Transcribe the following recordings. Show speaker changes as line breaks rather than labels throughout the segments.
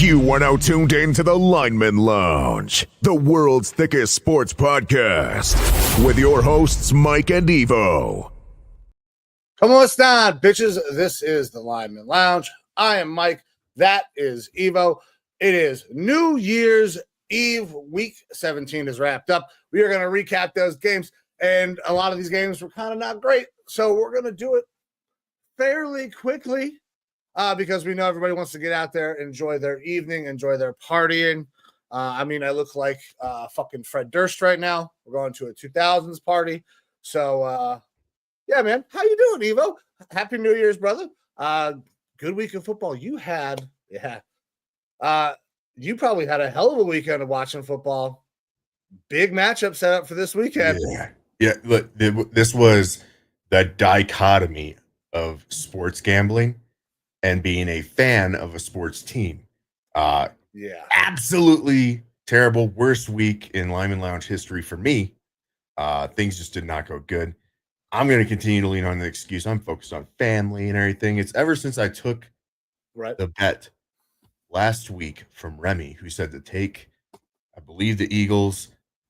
You are now tuned in to the Lineman Lounge, the world's thickest sports podcast, with your hosts, Mike and Evo.
Come on, down, bitches. This is the Lineman Lounge. I am Mike. That is Evo. It is New Year's Eve. Week 17 is wrapped up. We are going to recap those games, and a lot of these games were kind of not great, so we're going to do it fairly quickly. Because we know everybody wants to get out there, enjoy their evening, enjoy their partying. I look like fucking Fred Durst right now. We're going to a 2000s party. So, yeah, man. How you doing, Evo? Happy New Year's, brother. Good week of football you had. Yeah. You probably had a hell of a weekend of watching football. Big matchup set up for this weekend.
Yeah. Look, this was the dichotomy of sports gambling and being a fan of a sports team. Absolutely terrible. Worst week in Lineman Lounge history for me. Things just did not go good. I'm going to continue to lean on the excuse. I'm focused on family and everything. It's ever since I took the bet last week from Remy, who said to take, I believe, the Eagles,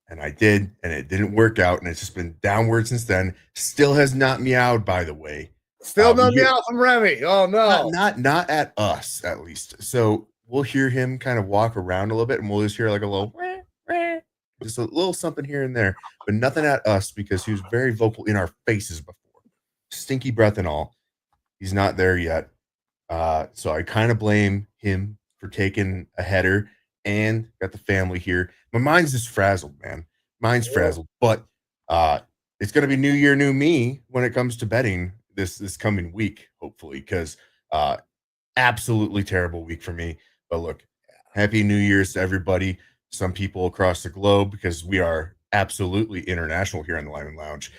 and I did, and it didn't work out, and it's just been downward since then. Still has not meowed, by the way.
Still no meow from Remy. Oh no,
not at us, at least. So we'll hear him kind of walk around a little bit, and we'll just hear like a little, just a little something here and there, but nothing at us because he was very vocal in our faces before, stinky breath and all. He's not there yet, so I kind of blame him for taking a header, and got the family here. My mind's just frazzled, man. Frazzled, but it's gonna be New Year, new me when it comes to betting this coming week, hopefully, because absolutely terrible week for me. But look, happy New Year's to everybody, some people across the globe, because we are absolutely international here in the Lineman Lounge.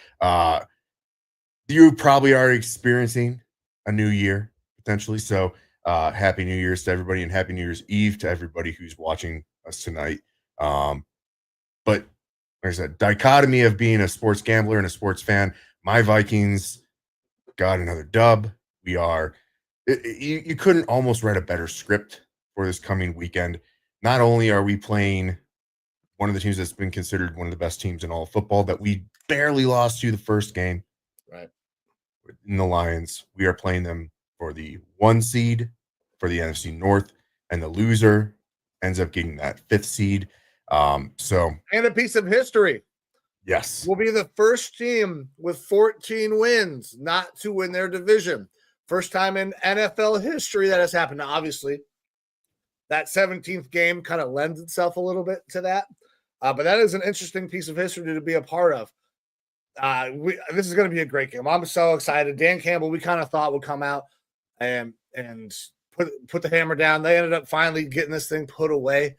You probably are experiencing a new year potentially, so happy New Year's to everybody, and happy New Year's Eve to everybody who's watching us tonight. But there's a dichotomy of being a sports gambler and a sports fan. My Vikings got another dub. You couldn't almost write a better script for this coming weekend. Not only are we playing one of the teams that's been considered one of the best teams in all of football that we barely lost to the first game, right? In the Lions, we are playing them for the 1 seed for the NFC North, and the loser ends up getting that 5th seed. So,
and a piece of history.
yes,
Will be the first team with 14 wins not to win their division. First time in NFL history that has happened. Now, obviously, that 17th game kind of lends itself a little bit to that. But that is an interesting piece of history to be a part of. This is going to be a great game. I'm so excited. Dan Campbell, we kind of thought would come out and put the hammer down. They ended up finally getting this thing put away.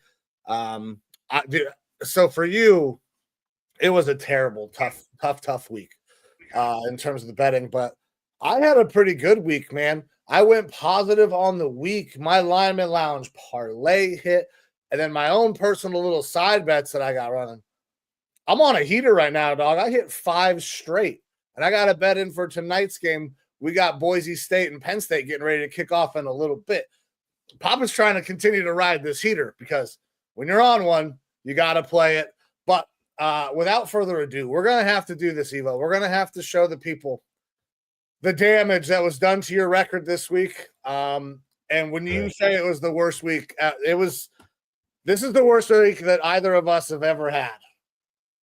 So for you, it was a terrible, tough week in terms of the betting. But I had a pretty good week, man. I went positive on the week. My Lineman Lounge parlay hit, and then my own personal little side bets that I got running. I'm on a heater right now, dog. I hit 5 straight, and I got a bet in for tonight's game. We got Boise State and Penn State getting ready to kick off in a little bit. Papa's trying to continue to ride this heater because when you're on one, you got to play it. But without further ado, we're going to have to do this, Evo. We're going to have to show the people the damage that was done to your record this week. And when you say it was the worst week, this is the worst week that either of us have ever had.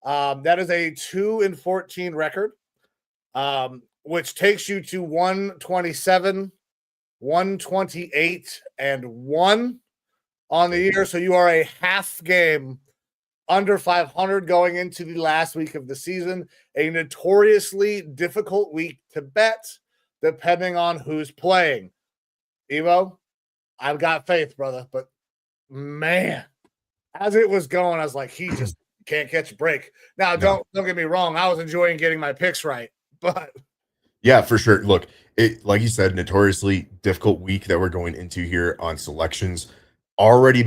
That is a 2-14 record, which takes you to 127, 128, and 1 on the year. So you are a half game under 500 going into the last week of the season. A notoriously difficult week to bet, depending on who's playing. Evo, I've got faith, brother. But man, as it was going, I was like, he just can't catch a break. Now, don't get me wrong. I was enjoying getting my picks right, but
yeah, for sure. Look, it like you said, notoriously difficult week that we're going into here on selections. I've already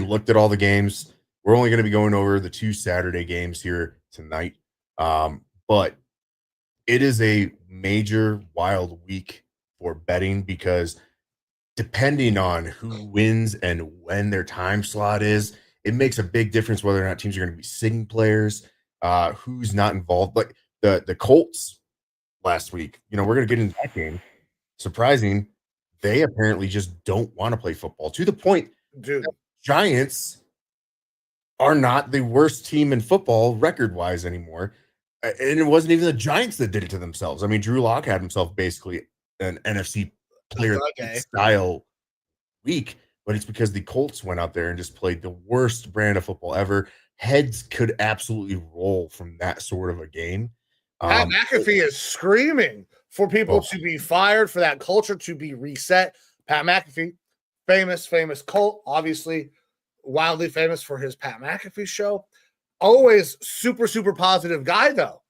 looked at all the games. We're only going to be going over the 2 Saturday games here tonight. But it is a major wild week for betting because depending on who wins and when their time slot is, it makes a big difference whether or not teams are going to be sitting players, who's not involved. But the Colts last week, we're going to get into that game. Surprising, they apparently just don't want to play football to the point,
dude,
Giants are not the worst team in football record-wise anymore. And it wasn't even the Giants that did it to themselves. I mean, Drew Lock had himself basically an NFC player style week, but it's because the Colts went out there and just played the worst brand of football ever. Heads could absolutely roll from that sort of a game.
Pat McAfee is screaming for people to be fired, for that culture to be reset. Pat McAfee, famous Colt, obviously wildly famous for his Pat McAfee show. Always super, super positive guy, though.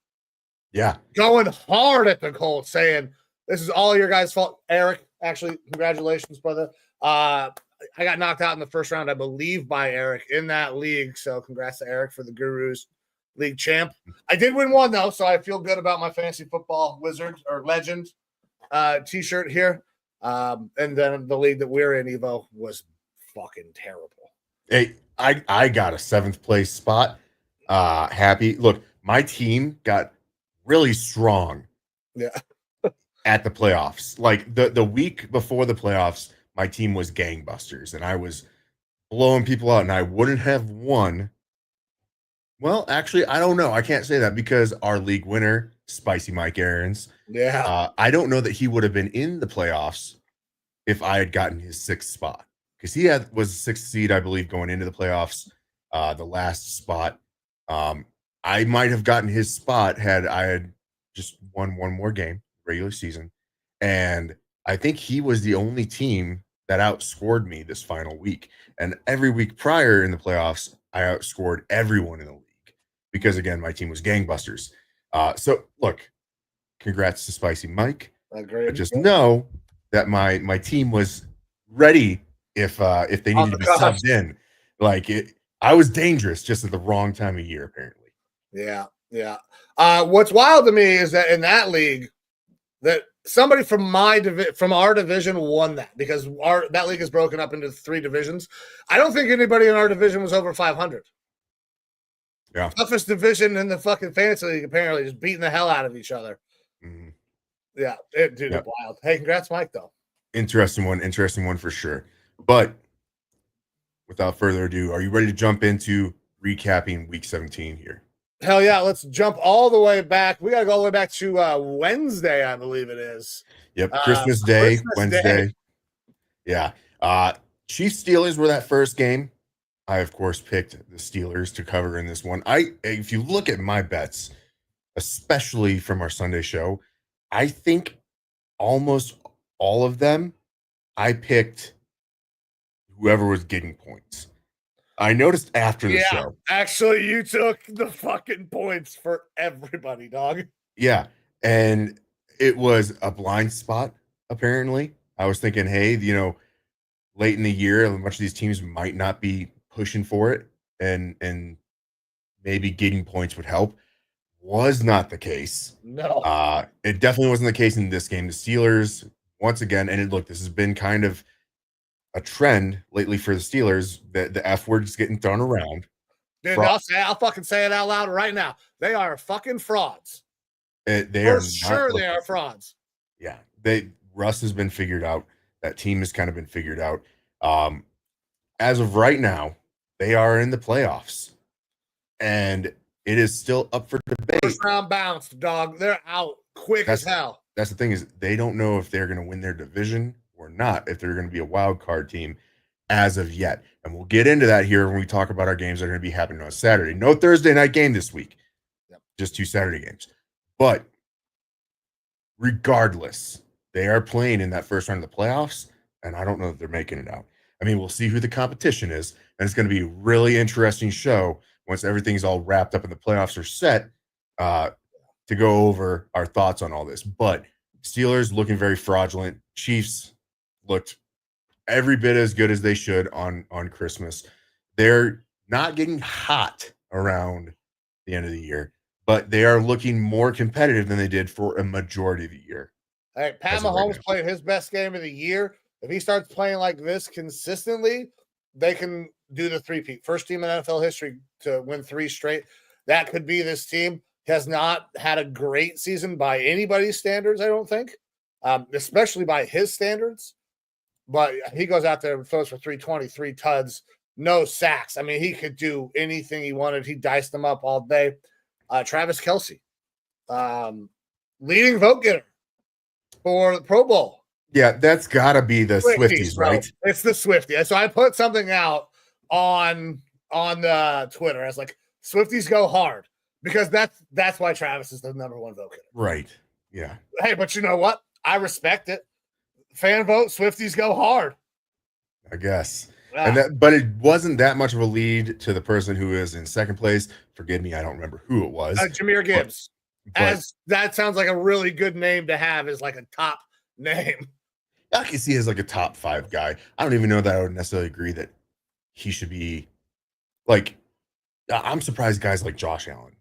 Yeah.
Going hard at the Colts, saying, this is all your guys' fault. Eric, actually, congratulations, brother. I got knocked out in the first round, I believe, by Eric in that league. So congrats to Eric for the Gurus League champ. I did win one, though, so I feel good about my fantasy football wizard or legend t-shirt here. And then the league that we're in, Evo, was fucking terrible.
Hey, I got a 7th place spot. Happy. Look, my team got really strong.
Yeah.
At the playoffs. Like the week before the playoffs, my team was gangbusters and I was blowing people out and I wouldn't have won. Well, actually, I don't know. I can't say that because our league winner, Spicy Mike Aarons.
Yeah.
I don't know that he would have been in the playoffs if I had gotten his 6th spot. Because he was 6th seed, I believe, going into the playoffs, the last spot. I might have gotten his spot had I had just won one more game, regular season. And I think he was the only team that outscored me this final week. And every week prior in the playoffs, I outscored everyone in the league because, again, my team was gangbusters. So, look, congrats to Spicy Mike. But just know that my team was ready if they needed to be subbed in. I was dangerous just at the wrong time of year, apparently.
Yeah. What's wild to me is that in that league, that somebody from our division won that because that league is broken up into 3 divisions. I don't think anybody in our division was over 500.
Yeah.
Toughest division in the fucking fantasy league, apparently, just beating the hell out of each other.
Mm-hmm.
Yeah, it's wild. Hey, congrats, Mike, though.
Interesting one for sure. But without further ado, are you ready to jump into recapping week 17 here?
Hell yeah, let's jump all the way back. We got to go all the way back to Wednesday, I believe it is.
Yep, Christmas Day, Wednesday.
Day.
Yeah. Chiefs Steelers were that first game. I, of course, picked the Steelers to cover in this one. If you look at my bets, especially from our Sunday show, I think almost all of them, I picked whoever was getting points. I noticed after the show.
Actually, you took the fucking points for everybody, dog.
Yeah. And it was a blind spot, apparently. I was thinking, hey, late in the year, a bunch of these teams might not be pushing for it, and maybe getting points would help. Was not the case.
No.
It definitely wasn't the case in this game. The Steelers, once again, and look, this has been kind of a trend lately for the Steelers, that the F word is getting thrown around.
Dude, I'll fucking say it out loud right now. They are fucking frauds.
They are
frauds.
Yeah. Russ has been figured out. That team has kind of been figured out. As of right now, they are in the playoffs. And it is still up for debate.
First round bounced, dog. They're out quick as hell.
That's the thing, is they don't know if they're going to win their division or not, if they're going to be a wild card team as of yet. And we'll get into that here when we talk about our games that are going to be happening on Saturday. No Thursday night game this week.
Yep.
Just 2 Saturday games. But regardless, they are playing in that first round of the playoffs, and I don't know if they're making it out. I mean, we'll see who the competition is, and it's going to be a really interesting show once everything's all wrapped up and the playoffs are set, to go over our thoughts on all this. But Steelers looking very fraudulent. Chiefs looked every bit as good as they should on Christmas. They're not getting hot around the end of the year, but they are looking more competitive than they did for a majority of the year.
All right, Pat Mahomes played his best game of the year. If he starts playing like this consistently, they can do the three-peat. First team in NFL history to win 3 straight. That could be this team. He has not had a great season by anybody's standards, I don't think, especially by his standards. But he goes out there and throws for 320, 3 tuds, no sacks. I mean, he could do anything he wanted. He diced them up all day. Travis Kelce, leading vote getter for the Pro Bowl.
Yeah, that's got to be the Swifties, right?
It's the Swiftie. So I put something out on the Twitter. I was like, Swifties go hard, because that's why Travis is the number 1 vote getter.
Right. Yeah.
Hey, but you know what? I respect it. Fan vote, Swifties go hard.
I guess. But it wasn't that much of a lead to the person who is in second place. Forgive me, I don't remember who it was.
Jahmyr Gibbs. As that sounds like a really good name to have, as like a top name.
I can see as like a top 5 guy. I don't even know that I would necessarily agree that he should be like. I'm surprised guys like Josh Allen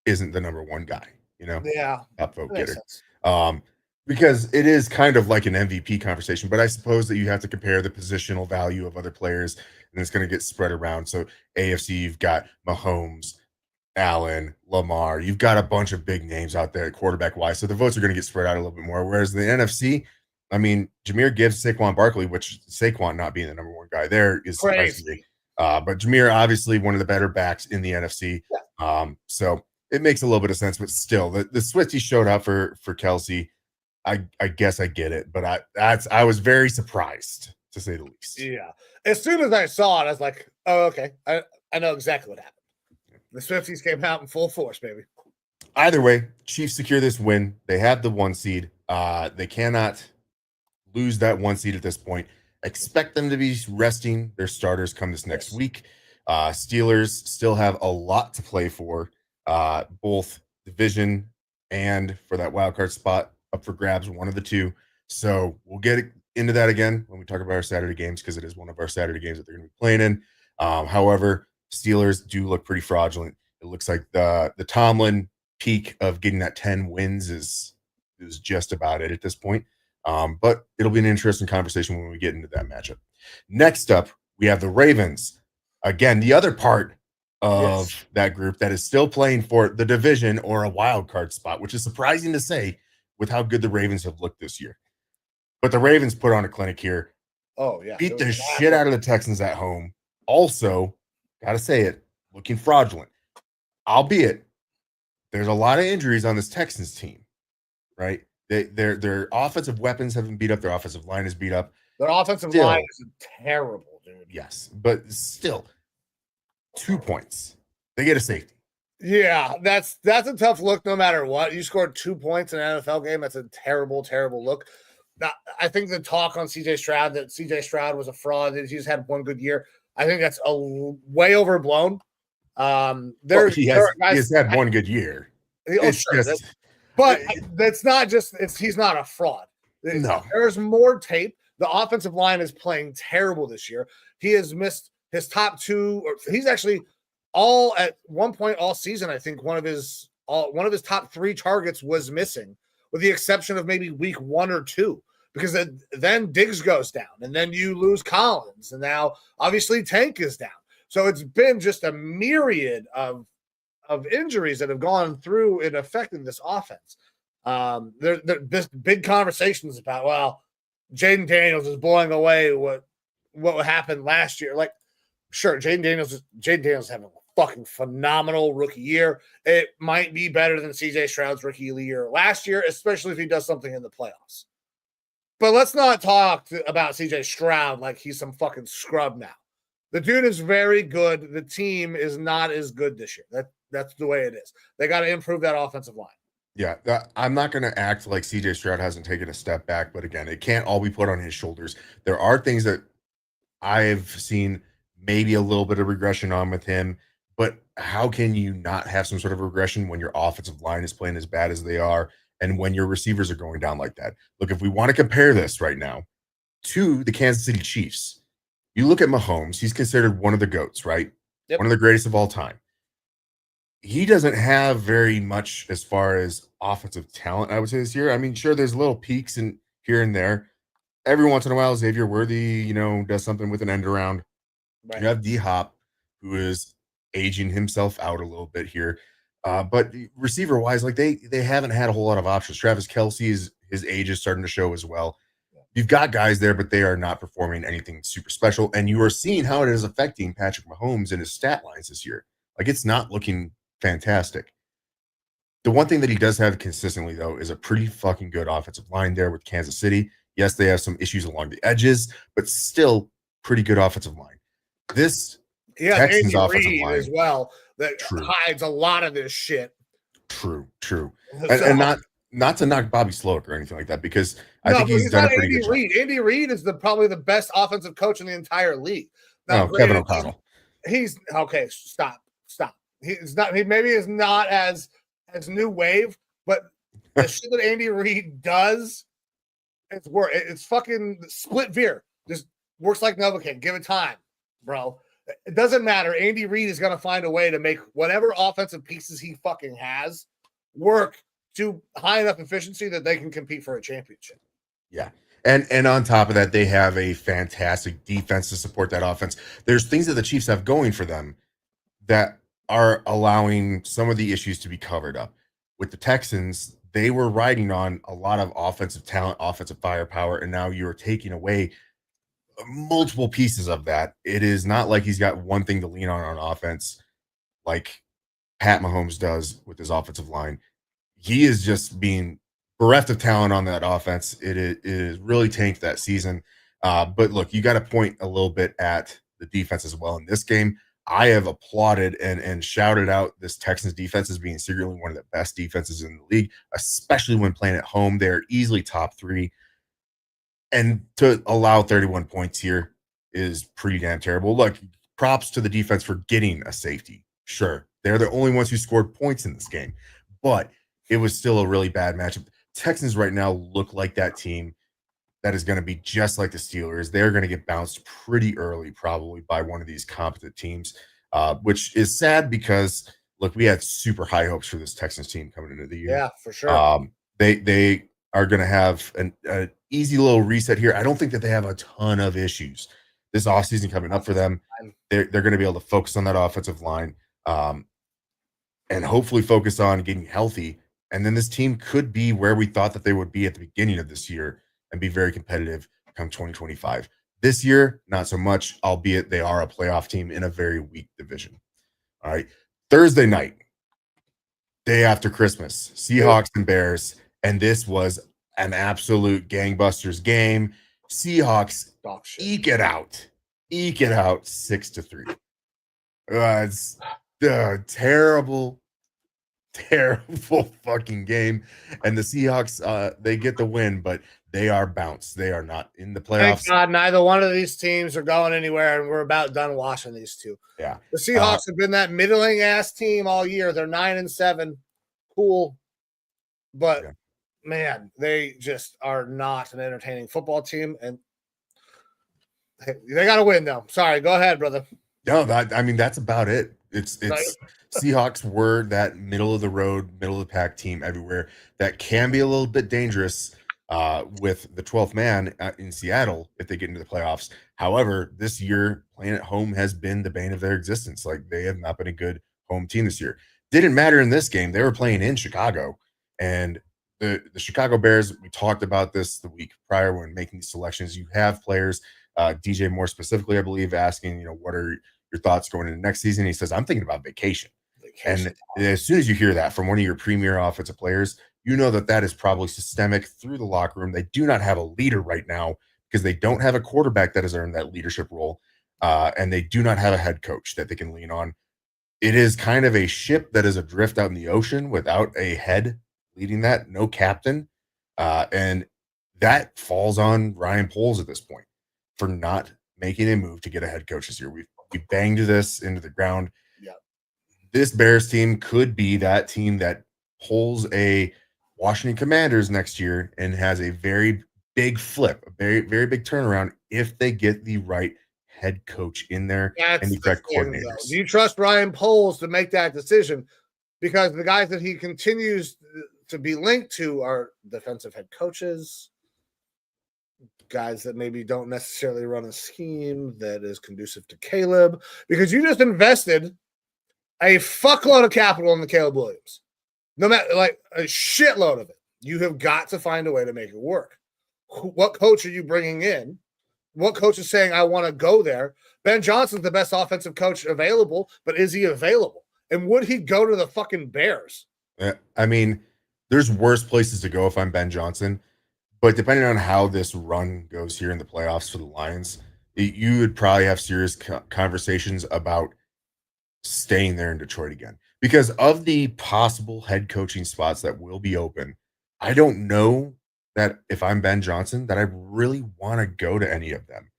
isn't the number 1 guy.
Yeah,
top vote getter. Because it is kind of like an MVP conversation, but I suppose that you have to compare the positional value of other players, and it's going to get spread around. So AFC, you've got Mahomes, Allen, Lamar. You've got a bunch of big names out there quarterback-wise, so the votes are going to get spread out a little bit more. Whereas the NFC, I mean, Jahmyr Gibbs, Saquon Barkley, which Saquon not being the number 1 guy there is crazy. But Jahmyr, obviously one of the better backs in the NFC. Yeah. So it makes a little bit of sense, but still, the Swifties showed up for Kelce. I guess I get it, but I was very surprised, to say the least.
Yeah. As soon as I saw it, I was like, oh, okay. I know exactly what happened. The Swifties came out in full force, baby.
Either way, Chiefs secure this win. They have the 1 seed. They cannot lose that 1 seed at this point. Expect them to be resting their starters come this next week. Steelers still have a lot to play for, both division and for that wild card spot up for grabs, one of the two. So we'll get into that again when we talk about our Saturday games, because it is one of our Saturday games that they're going to be playing in. However, Steelers do look pretty fraudulent. It looks like the Tomlin peak of getting that 10 wins is just about it at this point. But it'll be an interesting conversation when we get into that matchup. Next up, we have the Ravens. Again, the other part of that group that is still playing for the division or a wild card spot, which is surprising to say with how good the Ravens have looked this year. But the Ravens put on a clinic here.
Oh, yeah.
Beat the shit out of the Texans at home. Also, got to say it, looking fraudulent. Albeit, there's a lot of injuries on this Texans team, right? Their offensive weapons have been beat up. Their offensive line is beat up.
Their offensive line is terrible, dude.
Yes, but still, 2 points. They get a safety.
Yeah, that's a tough look no matter what. You scored 2 points in an NFL game. That's a terrible, terrible look. Now, I think the talk on CJ Stroud that CJ Stroud was a fraud, that he's had one good year, I think that's way overblown.
He has had one good year.
But that's not just he's not a fraud.
No.
There's more tape. The offensive line is playing terrible this year. He has missed his top two, or he's actually all at one point all season. I think one of his top 3 targets was missing, with the exception of maybe week 1 or 2, because then Diggs goes down, and then you lose Collins, and now obviously Tank is down. So it's been just a myriad of injuries that have gone through and affecting this offense. This big conversations about, well, Jaden Daniels is blowing away what happened last year. Like, sure, Jaden Daniels having a fucking phenomenal rookie year. It might be better than CJ Stroud's rookie year last year, especially if he does something in the playoffs. But let's not talk about CJ Stroud like he's some fucking scrub now. The dude is very good. The team is not as good this year. That's the way it is. They got to improve that offensive line.
Yeah, I'm not going to act like CJ Stroud hasn't taken a step back, but again, it can't all be put on his shoulders. There are things that I've seen maybe a little bit of regression on with him, but how can you not have some sort of regression when your offensive line is playing as bad as they are and when your receivers are going down like that? Look, if we want to compare this right now to the Kansas City Chiefs, you look at Mahomes, he's considered one of the GOATs, right?
Yep.
One of the greatest of all time. He doesn't have very much as far as offensive talent, I would say, this year. I mean, sure, there's little peaks in here and there. Every once in a while, Xavier Worthy, does something with an end around. Right. You have D-Hop, who is aging himself out a little bit here. But receiver-wise, like they haven't had a whole lot of options. Travis Kelce, his age is starting to show as well. You've got guys there, but they are not performing anything super special. And you are seeing how it is affecting Patrick Mahomes and his stat lines this year. Like, it's not looking fantastic. The one thing that he does have consistently, though, is a pretty fucking good offensive line there with Kansas City. Yes, they have some issues along the edges, but still pretty good offensive line. This Texans offensive line
as well that hides a lot of this shit.
True. And not to knock Bobby Slowick or anything like that, because I think he's done a pretty good job.
Andy Reid is probably the best offensive coach in the entire league.
Now, Kevin O'Connell.
He's okay. Stop. He's not. He maybe is not as new wave, but the shit that Andy Reid does, it's fucking split veer. Just works like Novocaine. Give it time, bro. It doesn't matter. Andy Reid is going to find a way to make whatever offensive pieces he fucking has work to high enough efficiency that they can compete for a championship.
Yeah. And on top of that, they have a fantastic defense to support that offense. There's things that the Chiefs have going for them that are allowing some of the issues to be covered up. With the Texans, they were riding on a lot of offensive talent, offensive firepower, and now you're taking away multiple pieces of that. It is not like he's got one thing to lean on offense like Pat Mahomes does with his offensive line. He is just being bereft of talent on that offense. It is really tanked that season. But look, you got to point a little bit at the defense as well in this game. I have applauded and shouted out this Texans defense as being secretly one of the best defenses in the league, especially when playing at home. They're easily top 3. And to allow 31 points here is pretty damn terrible. Look, props to the defense for getting a safety. Sure, they're the only ones who scored points in this game, but it was still a really bad matchup. Texans right now look like that team that is going to be just like the Steelers. They're going to get bounced pretty early, probably by one of these competent teams, which is sad because, look, we had super high hopes for this Texans team coming into the year.
Yeah, for sure.
They are going to have an easy little reset here. I don't think that they have a ton of issues this offseason coming up for them. They're going to be able to focus on that offensive line and hopefully focus on getting healthy. And then this team could be where we thought that they would be at the beginning of this year. and be very competitive come 2025. This year, not so much, albeit they are a playoff team in a very weak division. All right. Thursday night, day after Christmas, Seahawks and Bears, and this was an absolute gangbusters game. Seahawks eke it out 6-3. It's terrible fucking game, and the Seahawks they get the win, but they are bounced. They are not in the playoffs.
Thank God neither one of these teams are going anywhere, and we're about done watching these two.
Yeah,
the Seahawks have been that middling ass team all year. They're 9-7, cool, but man, they just are not an entertaining football team, and they got to win though. Sorry, go ahead, brother.
No, that's about it. It's Seahawks were that middle of the road, middle of the pack team everywhere that can be a little bit dangerous with the 12th man in Seattle if they get into the playoffs. However, this year playing at home has been the bane of their existence. Like, they have not been a good home team this year. Didn't matter in this game. They were playing in Chicago, and the Chicago Bears, we talked about this the week prior when making these selections. You have players, DJ Moore specifically, I believe, asking, what are your thoughts going into next season? He says, I'm thinking about vacation. And as soon as you hear that from one of your premier offensive players, you know that is probably systemic through the locker room. They do not have a leader right now because they don't have a quarterback that has earned that leadership role, and they do not have a head coach that they can lean on. It is kind of a ship that is adrift out in the ocean without a head leading that, no captain, and that falls on Ryan Poles at this point for not making a move to get a head coach this year. We banged this into the ground.
Yeah.
This Bears team could be that team that pulls a Washington Commanders next year and has a very big flip, a very, very big turnaround if they get the right head coach in there and the correct coordinators.
Do you trust Ryan Poles to make that decision? Because the guys that he continues to be linked to are defensive head coaches, guys that maybe don't necessarily run a scheme that is conducive to Caleb, because you just invested a fuckload of capital in the Caleb Williams. No matter, like, a shitload of it. You have got to find a way to make it work. What coach are you bringing in? What coach is saying, I want to go there? Ben Johnson's the best offensive coach available, but is he available? And would he go to the fucking Bears?
I mean, there's worse places to go if I'm Ben Johnson, but depending on how this run goes here in the playoffs for the Lions, you would probably have serious conversations about staying there in Detroit again. Because of the possible head coaching spots that will be open, I don't know that if I'm Ben Johnson, that I really want to go to any of them.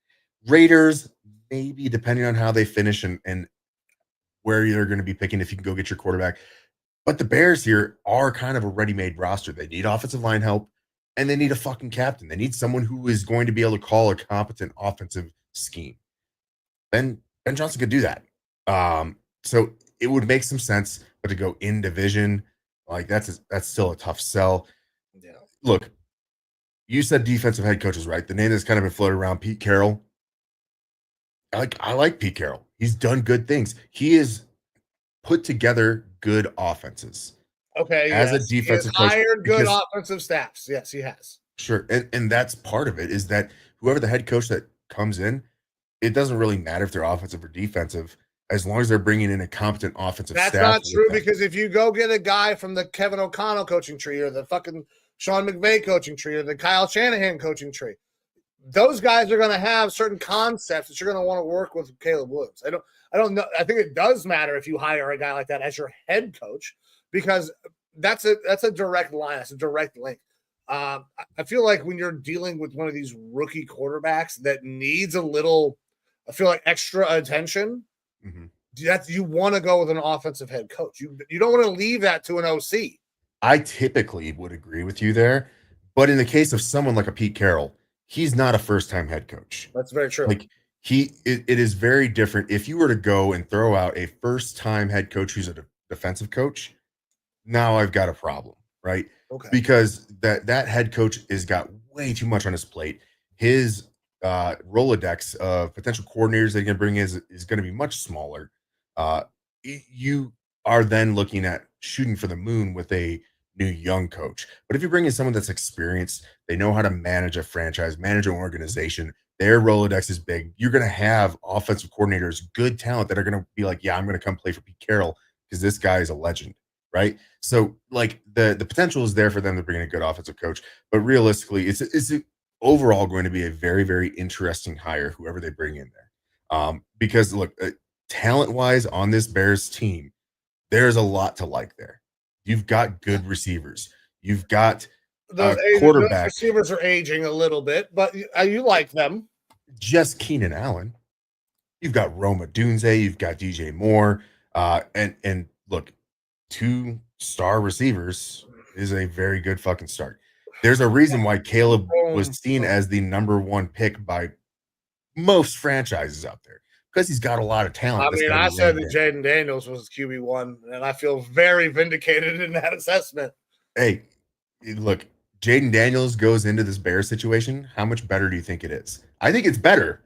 Raiders, maybe, depending on how they finish and where you're going to be picking if you can go get your quarterback. But the Bears here are kind of a ready-made roster. They need offensive line help, and they need a fucking captain. They need someone who is going to be able to call a competent offensive scheme. Ben Johnson could do that. So it would make some sense, but to go in division, like that's still a tough sell.
Yeah.
Look, you said defensive head coaches, right? The name that's kind of been floated around, Pete Carroll. I like Pete Carroll. He's done good things. He has put together good offenses.
Okay,
as a defensive coach,
hired good offensive staffs. Yes, he has.
Sure, and that's part of it, is that whoever the head coach that comes in, it doesn't really matter if they're offensive or defensive, as long as they're bringing in a competent offensive staff.
That's not true, because if you go get a guy from the Kevin O'Connell coaching tree or the fucking Sean McVay coaching tree or the Kyle Shanahan coaching tree, those guys are going to have certain concepts that you're going to want to work with Caleb Williams. I don't know. I think it does matter if you hire a guy like that as your head coach, because that's a direct line. That's a direct link. I feel like when you're dealing with one of these rookie quarterbacks that needs a little, I feel like, extra attention, you want to go with an offensive head coach. You don't want to leave that to an OC.
I typically would agree with you there, but in the case of someone like a Pete Carroll, he's not a first-time head coach.
That's very true.
Like, it is very different. If you were to go and throw out a first-time head coach who's a defensive coach, now I've got a problem, right?
Okay.
Because that head coach has got way too much on his plate. His Rolodex of potential coordinators they can bring is going to be much smaller. You are then looking at shooting for the moon with a new young coach. But if you bring in someone that's experienced, they know how to manage a franchise, manage an organization, their Rolodex is big. You're going to have offensive coordinators, good talent that are going to be like, yeah, I'm going to come play for Pete Carroll because this guy is a legend, right? So like the potential is there for them to bring in a good offensive coach, but realistically, it's overall going to be a very, very interesting hire, whoever they bring in there. Because look, talent wise on this Bears team, there's a lot to like there. You've got good receivers. You've got
Those, those
quarterback,
receivers are aging a little bit, but you like them.
just Keenan Allen. You've got Roma Dunze. You've got DJ Moore. And look, 2-star receivers is a very good fucking start. There's a reason why Caleb was seen as the number one pick by most franchises out there because he's got a lot of talent.
I mean, I said that Jaden Daniels was QB1, and I feel very vindicated in that assessment.
Hey, look, Jaden Daniels goes into this Bears situation. How much better do you think it is? I think it's better,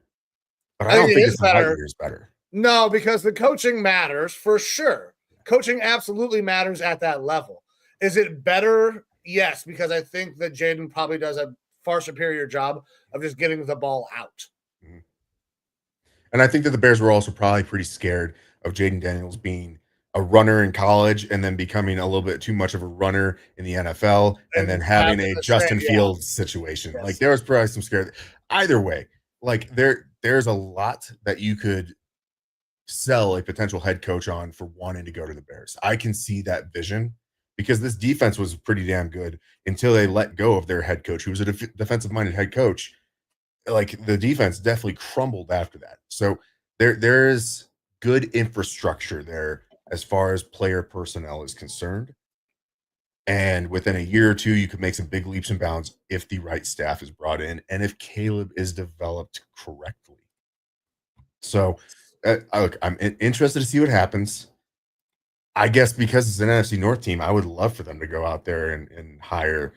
but I don't think it's light years better.
No, because the coaching matters for sure. Coaching absolutely matters at that level. Is it better? Yes, because I think that Jaden probably does a far superior job of just getting the ball out.
Mm-hmm. And I think that the Bears were also probably pretty scared of Jaden Daniels being a runner in college and then becoming a little bit too much of a runner in the NFL and then having a Justin Fields situation. Yes. Like there was probably some scared. Either way, like there's a lot that you could sell a potential head coach on for wanting to go to the Bears. I can see that vision because this defense was pretty damn good until they let go of their head coach, who was a defensive-minded head coach. Like the defense definitely crumbled after that. So there is good infrastructure there as far as player personnel is concerned. And within a year or two, you could make some big leaps and bounds if the right staff is brought in and if Caleb is developed correctly. So look, I'm interested to see what happens. I guess because it's an NFC North team, I would love for them to go out there and hire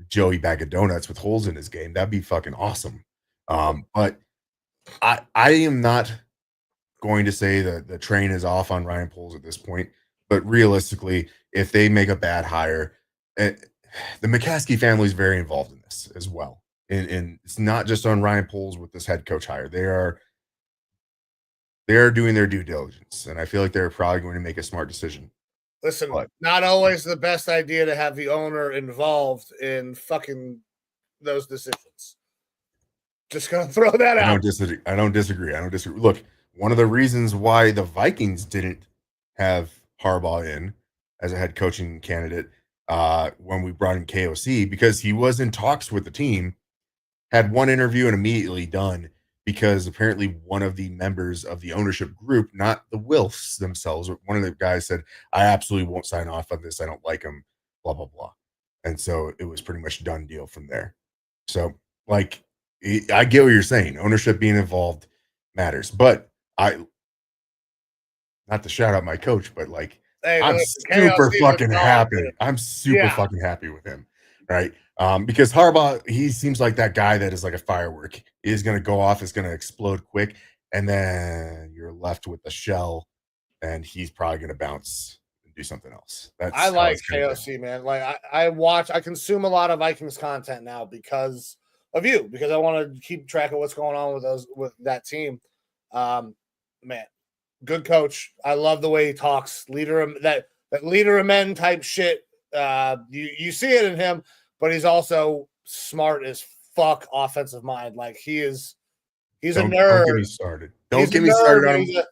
Joey Bag of Donuts with holes in his game. That'd be fucking awesome. But I am not going to say that the train is off on Ryan Poles at this point. But realistically, if they make a bad hire, the McCaskey family is very involved in this as well. And it's not just on Ryan Poles with this head coach hire. They're doing their due diligence, and I feel like they're probably going to make a smart decision.
Listen, not always the best idea to have the owner involved in fucking those decisions. Just gonna throw that out.
I don't disagree. Look, one of the reasons why the Vikings didn't have Harbaugh in as a head coaching candidate when we brought in KOC, because he was in talks with the team, had one interview and immediately done. Because apparently one of the members of the ownership group, not the Wilfs themselves, one of the guys said, I absolutely won't sign off on this. I don't like him, blah, blah, blah. And so it was pretty much a done deal from there. So, like, I get what you're saying. Ownership being involved matters. But not to shout out my coach, but, like, hey, I'm super fucking happy. I'm super fucking happy with him, right? Because Harbaugh, he seems like that guy that is like a firework. He is going to go off, it's going to explode quick, and then you're left with the shell, and he's probably going to bounce and do something else.
I like KOC, man. Like I consume a lot of Vikings content now because of you, because I want to keep track of what's going on with that team. Man, good coach. I love the way he talks. That leader of men type shit. You see it in him. But he's also smart as fuck offensive mind. Like he's a nerd.
Don't get me started. Don't get me started on him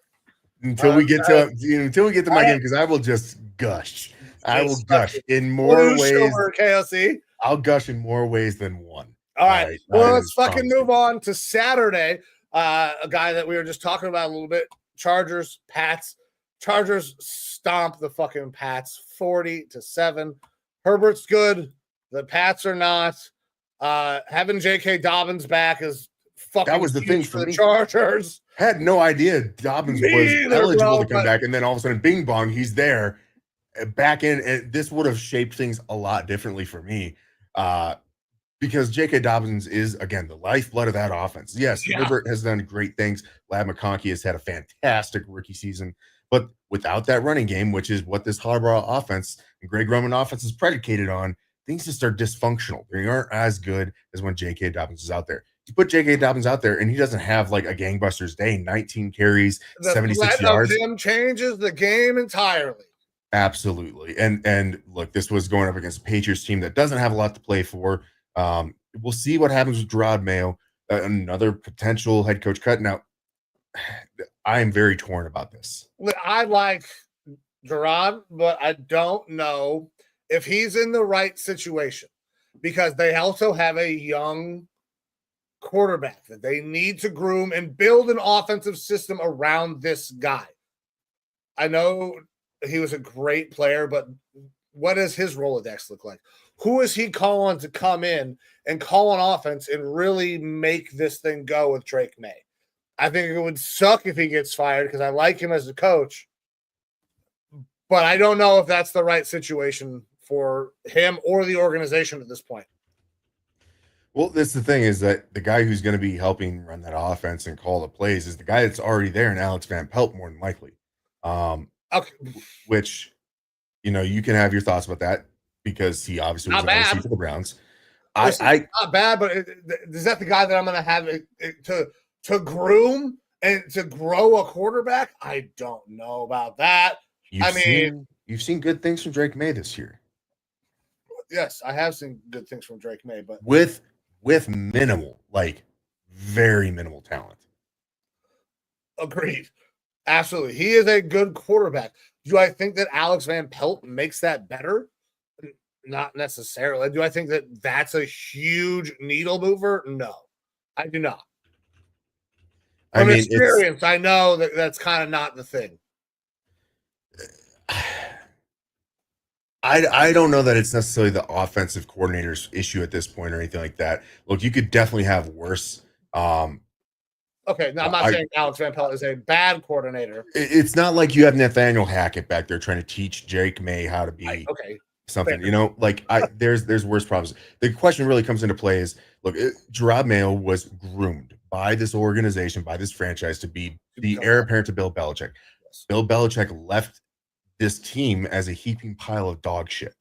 until we get to my game, because I will just gush. I will gush in more ways.
KOC.
I'll gush in more ways than one.
All right. Well, let's fucking move on to Saturday. A guy that we were just talking about a little bit. Chargers, Pats. Chargers stomp the fucking Pats 40-7. Herbert's good. The Pats are not. Having J.K. Dobbins back is fucking. That was the thing for the Chargers.
Had no idea Dobbins was eligible to come back, and then all of a sudden, bing bong, he's there, back in. And this would have shaped things a lot differently for me, because J.K. Dobbins is, again, the lifeblood of that offense. Yes, Herbert has done great things. Lab McConkey has had a fantastic rookie season, But without that running game, which is what this Harbaugh offense and Greg Roman offense is predicated on, things just are dysfunctional. They aren't as good as when J.K. Dobbins is out there. You put J.K. Dobbins out there, and he doesn't have like a gangbusters day, 19 carries,
The
76
threat of
yards.
him changes the game entirely.
Absolutely. And look, this was going up against a Patriots team that doesn't have a lot to play for. We'll see what happens with Gerard Mayo, another potential head coach cut. Now, I am very torn about this.
I like Gerard, but I don't know if he's in the right situation because they also have a young quarterback that they need to groom and build an offensive system around this guy. I know he was a great player, but what does his Rolodex look like? Who is he calling to come in and call an offense and really make this thing go with Drake May? I think it would suck if he gets fired because I like him as a coach, but I don't know if that's the right situation for him or the organization at this point.
Well, that's the thing is that the guy who's going to be helping run that offense and call the plays is the guy that's already there in Alex Van Pelt, more than likely.
Okay.
Which, you can have your thoughts about that because he obviously was an OC for the Browns.
Not bad, but is that the guy that I'm going to have to groom and to grow a quarterback? I don't know about that.
You've seen good things from Drake May this year.
Yes, I have seen good things from Drake May, but
with minimal, like very minimal talent.
Agreed. Absolutely. He is a good quarterback. Do I think that Alex Van Pelt makes that better? Not necessarily. Do I think that that's a huge needle mover? No, I do not. From experience, I know that that's kind of not the thing.
I don't know that it's necessarily the offensive coordinator's issue at this point or anything like that. Look, you could definitely have worse.
Okay, now I'm not saying Alex Van Pelt is a bad coordinator.
It's not like you have Nathaniel Hackett back there trying to teach Drake May how to be something. Fair. There's worse problems. The question really comes into play is, look, Gerard Mayo was groomed by this organization, by this franchise to be the heir apparent to Bill Belichick. Yes. Bill Belichick left this team as a heaping pile of dog shit.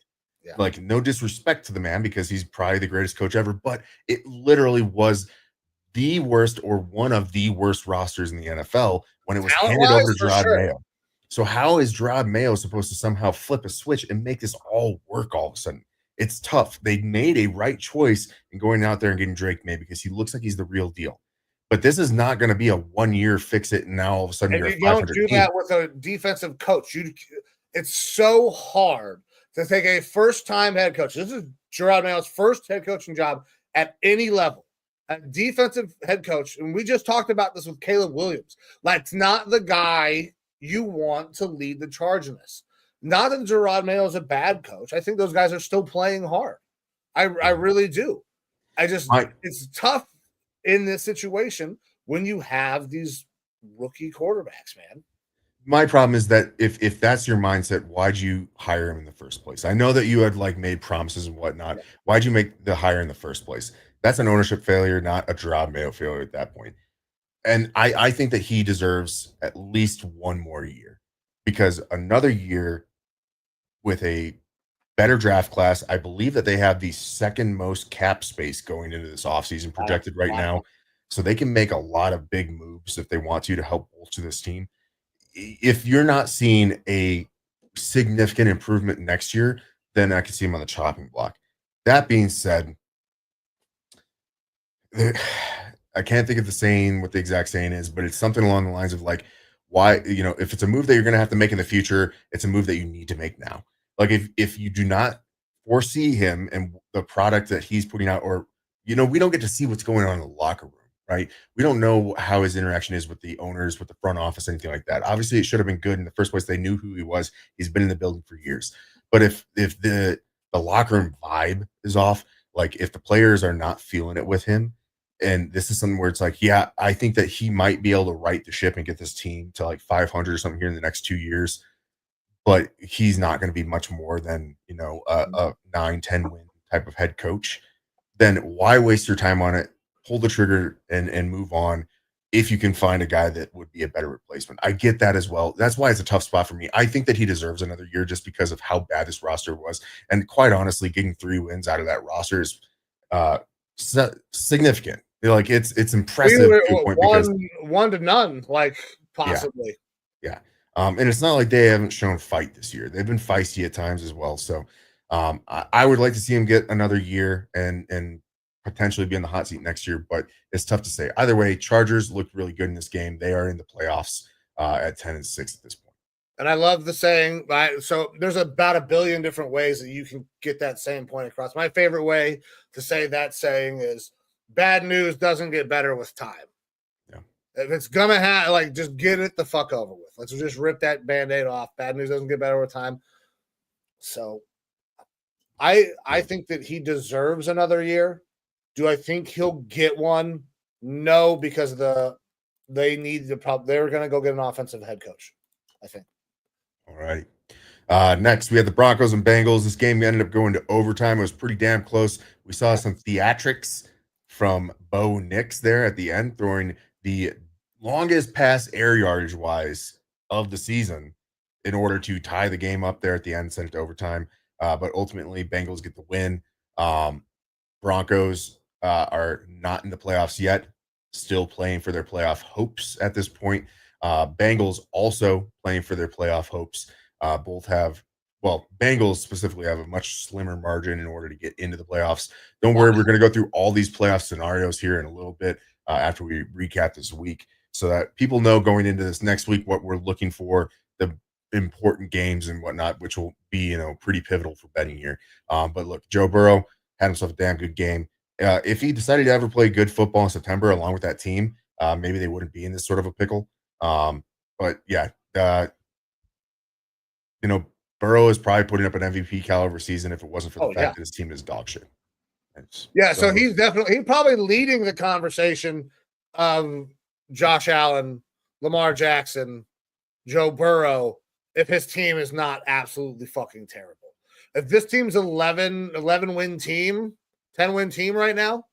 Yeah. Like, no disrespect to the man because he's probably the greatest coach ever, but it literally was the worst or one of the worst rosters in the NFL when it was handed over to Gerard Mayo. So how is Gerard Mayo supposed to somehow flip a switch and make this all work all of a sudden? It's tough. They made a right choice in going out there and getting Drake May because he looks like he's the real deal. But this is not going to be a 1 year fix it and now all of a sudden you're a 500
don't do that with a defensive coach. It's so hard to take a first-time head coach. This is Gerard Mayo's first head coaching job at any level. A defensive head coach, and we just talked about this with Caleb Williams. That's not the guy you want to lead the charge in this. Not that Gerard Mayo is a bad coach. I think those guys are still playing hard. I really do. It's tough in this situation when you have these rookie quarterbacks, man.
My problem is that if that's your mindset, why'd you hire him in the first place? I know that you had made promises and whatnot. Yeah. Why'd you make the hire in the first place? That's an ownership failure, not a Gerard Mayo failure at that point. And I think that he deserves at least one more year because another year with a better draft class, I believe that they have the second most cap space going into this offseason projected right now. So they can make a lot of big moves if they want to help bolster this team. If you're not seeing a significant improvement next year, then I can see him on the chopping block. That being said, I can't think of the saying, what the exact saying is, but it's something along the lines of why, if it's a move that you're going to have to make in the future, it's a move that you need to make now. Like if you do not foresee him and the product that he's putting out, or, we don't get to see what's going on in the locker room. Right? We don't know how his interaction is with the owners, with the front office, anything like that. Obviously, it should have been good in the first place. They knew who he was. He's been in the building for years. But if the locker room vibe is off, if the players are not feeling it with him, and this is something where it's I think that he might be able to right the ship and get this team to 500 or something here in the next 2 years. But he's not going to be much more than, a 9-10 win type of head coach. Then why waste your time on it? Pull the trigger and move on. if you can find a guy that would be a better replacement. I get that as well. That's why it's a tough spot for me. I think that he deserves another year just because of how bad this roster was. And quite honestly, getting 3 wins out of that roster is significant. Like it's
We
impressive
were
to a point because
one to none, like
yeah,
possibly.
yeah. And it's not like they haven't shown fight this year. They've been feisty at times as well. So I would like to see him get another year and potentially be in the hot seat next year, but it's tough to say. Either way, Chargers looked really good in this game. They are in the playoffs at 10-6 at this point.
And I love the saying. So there's about a billion different ways that you can get that same point across. My favorite way to say that saying is bad news doesn't get better with time.
Yeah.
If it's gonna happen, like just get it the fuck over with. Let's just rip that band-aid off. Bad news doesn't get better with time. So I think that he deserves another year. Do I think he'll get one? No, because they need the they were gonna go get an offensive head coach, I think.
All right. Next, we had the Broncos and Bengals. This game ended up going to overtime. It was pretty damn close. We saw some theatrics from Bo Nix there at the end, throwing the longest pass air yardage wise of the season in order to tie the game up there at the end, send it to overtime. But ultimately, Bengals get the win. Broncos are not in the playoffs yet, still playing for their playoff hopes at this point. Bengals also playing for their playoff hopes. Both have, well, Bengals specifically have a much slimmer margin in order to get into the playoffs. Don't worry, we're going to go through all these playoff scenarios here in a little bit after we recap this week so that people know going into this next week what we're looking for, the important games and whatnot, which will be, pretty pivotal for betting here. But look, Joe Burrow had himself a damn good game. If he decided to ever play good football in September along with that team, maybe they wouldn't be in this sort of a pickle. But yeah, Burrow is probably putting up an MVP caliber season if it wasn't for the fact that his team is dog shit.
So he's probably leading the conversation of Josh Allen, Lamar Jackson, Joe Burrow, if his team is not absolutely fucking terrible. If this team's 11 win team, 10 win team right now,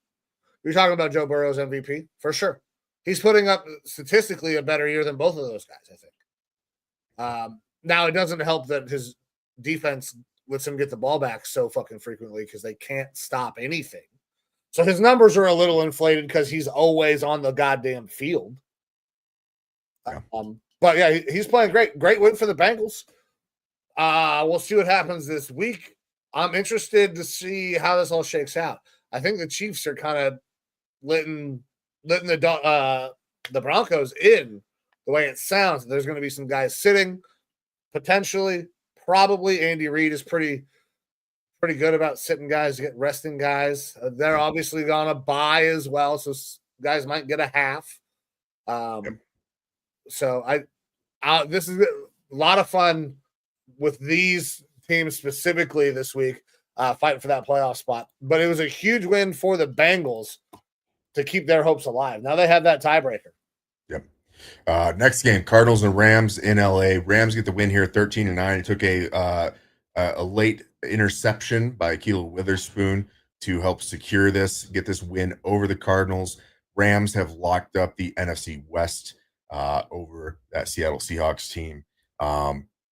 you're talking about Joe Burrow's MVP for sure. He's putting up statistically a better year than both of those guys, I think. Now, it doesn't help that his defense lets him get the ball back so fucking frequently because they can't stop anything. So his numbers are a little inflated because he's always on the goddamn field.
Yeah.
But yeah, he's playing great. Great win for the Bengals. We'll see what happens this week. I'm interested to see how this all shakes out. I think the Chiefs are kind of letting the Broncos in the way it sounds. There's going to be some guys sitting, potentially, probably. Andy Reid is pretty good about sitting guys, resting guys. They're obviously going to buy as well, so guys might get a half. So this is a lot of fun with these teams specifically this week, fighting for that playoff spot. But it was a huge win for the Bengals to keep their hopes alive. Now they have that tiebreaker.
Yep. Next game, Cardinals and Rams in LA. Rams get the win here, 13-9. It took a late interception by Kilo Witherspoon to help secure this, get this win over the Cardinals. Rams have locked up the NFC West over that Seattle Seahawks team.